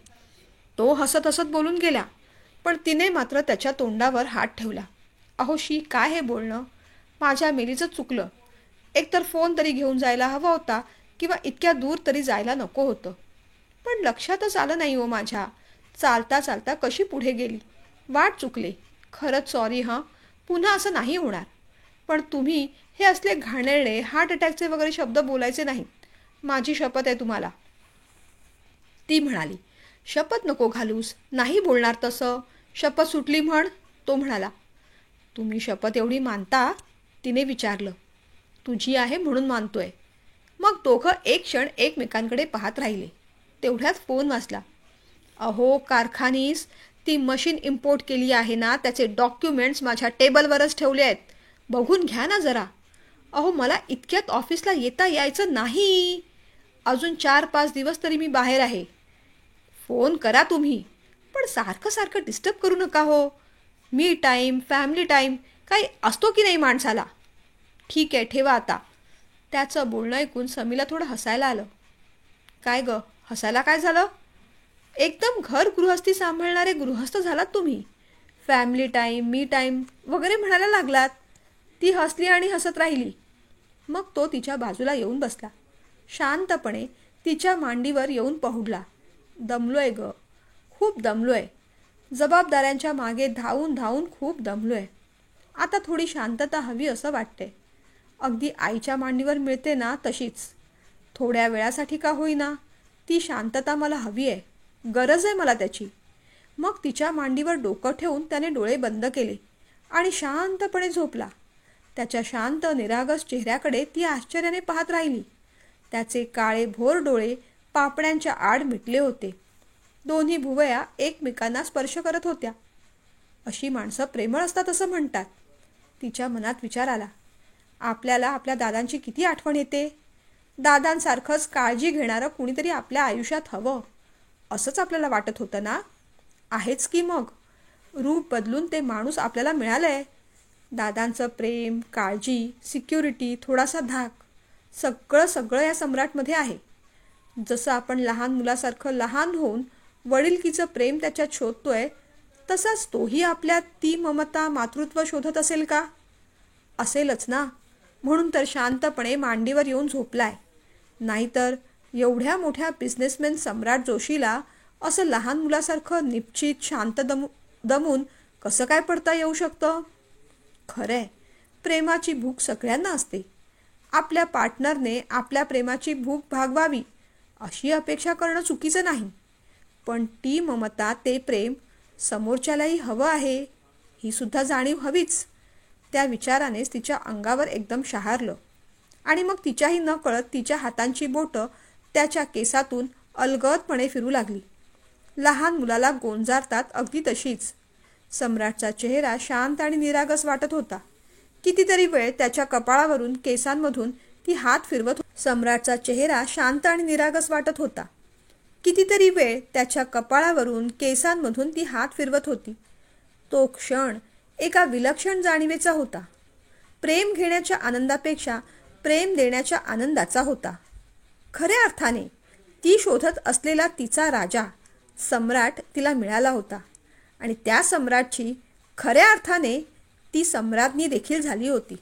तो हसत हसत बोलून गेला, पण तिने मात्र त्याच्या तोंडावर हात ठेवला. अहो शी, काय हे बोलणं, माझ्या मेलीचं चुकलं. एकतर फोन तरी घेऊन जायला हवा होता किंवा इतक्या दूर तरी जायला नको होतं. पण लक्षातच आलं नाही हो माझ्या. चालता चालता कशी पुढे गेली, वाट चुकले. खरंच सॉरी हां, पुन्हा असं नाही होणार. पण तुम्ही हे असले घाणेरडे हार्ट अटॅकचे वगैरे शब्द बोलायचे नाहीत, माझी शपथ आहे तुम्हाला, ती म्हणाली. शपथ नको घालूस, नाही बोलणार तसं. शपथ सुटली म्हण, तो म्हणाला. तुम्ही शपथ एवढी मानता, तिने विचारलं. तुझी आहे म्हणून मानतोय. मग दोघं एक क्षण एकमेकांकडे पाहत राहिले. तेवढ्यात फोन वाजला. अहो कारखानीस, ती मशीन इम्पोर्ट केली आहे ना, त्याचे डॉक्युमेंट्स माझ्या टेबलवरच ठेवले आहेत, बघून घ्या ना जरा. अहो मला इतक्यात ऑफिसला येता यायचं नाही. अजून 4-5 दिवस तरी मी बाहेर आहे. फोन करा तुम्ही, पण सारखं सारखं डिस्टर्ब करू नका हो. मी टाईम, फॅमिली टाईम काही असतो की नाही माणसाला. ठीक आहे, ठेवा आता. त्याचं बोलणं ऐकून समीला थोडं हसायला आलं. काय ग, हसायला काय झालं. एकदम घर गृहस्थी सांभाळणारे गृहस्थ झालात तुम्ही. फॅमिली टाईम, मी टाईम वगैरे म्हणायला लागलात. ती हसली आणि हसत राहिली. मग तो तिच्या बाजूला येऊन बसला. शांतपणे तिच्या मांडीवर येऊन पहुडला. दमलोय ग, खूप दमलोय. जबाबदाऱ्यांच्या मागे धावून धावून खूप दमलोय. आता थोडी शांतता हवी असं वाटते. अगदी आईच्या मांडीवर मिळते ना तशीच. थोड्या वेळासाठी का होईना, ती शांतता मला हवी आहे, गरज आहे मला त्याची. मग तिच्या मांडीवर डोकं ठेवून त्याने डोळे बंद केले आणि शांतपणे झोपला. त्याच्या शांत निरागस चेहऱ्याकडे ती आश्चर्याने पाहत राहिली. त्याचे काळे भोर डोळे पापण्यांच्या आड मिटले होते. दोन्ही भुवया एकमेकांना स्पर्श करत होत्या. अशी माणसं प्रेमळ असतात असं म्हणतात. तिच्या मनात विचार आला. आपल्याला आपल्या दादांची किती आठवण येते. दादांसारखंच काळजी घेणारं कुणीतरी आपल्या आयुष्यात हवं असंच आपल्याला वाटत होतं ना. आहेच की मग. रूप बदलून ते माणूस आपल्याला मिळालंय. दादांचं प्रेम, काळजी, सिक्युरिटी, थोडासा धाक, सगळं सगळं या सम्राटमध्ये आहे. जसं आपण लहान मुलासारखं लहान होऊन वडिलकीचं प्रेम त्याच्यात शोधतोय, तसाच तोही आपल्यात ती ममता, मातृत्व शोधत असेल का. असेलच ना, म्हणून तर शांतपणे मांडीवर येऊन झोपलाय. नाहीतर एवढ्या मोठ्या बिझनेसमॅन सम्राट जोशीला असं लहान मुलासारखं निश्चित शांत दमून कसं काय पडता येऊ शकतं. खरंय, प्रेमाची भूक सगळ्यांना असते. आपल्या पार्टनरने आपल्या प्रेमाची भूक भागवावी अशी अपेक्षा करणं चुकीचं नाही. पण ती ममता, ते प्रेम समोरच्यालाही हवं आहे ही सुद्धा जाणीव हवीच. त्या विचारानेच तिच्या अंगावर एकदम शहारलं आणि मग तिच्याही न कळत तिच्या हातांची बोटं त्याच्या केसातून अलगदपणे फिरू लागली. लहान मुलाला गोंजारतात अगदी तशीच. सम्राटचा चेहरा शांत आणि निरागस वाटत होता. कितीतरी वेळ त्याच्या कपाळावरून केसांमधून ती हात फिरवत सम्राटचा चेहरा शांत आणि निरागस वाटत होता. कितीतरी वेळ त्याच्या कपाळावरून केसांमधून ती हात फिरवत होती. तो क्षण एका विलक्षण जाणीवेचा होता. प्रेम घेण्याच्या आनंदापेक्षा प्रेम देण्याच्या आनंदाचा होता. खऱ्या अर्थाने ती शोधत असलेला तिचा राजा, सम्राट तिला मिळाला होता आणि त्या सम्राटची खऱ्या अर्थाने ती सम्राज्ञी देखील झाली होती.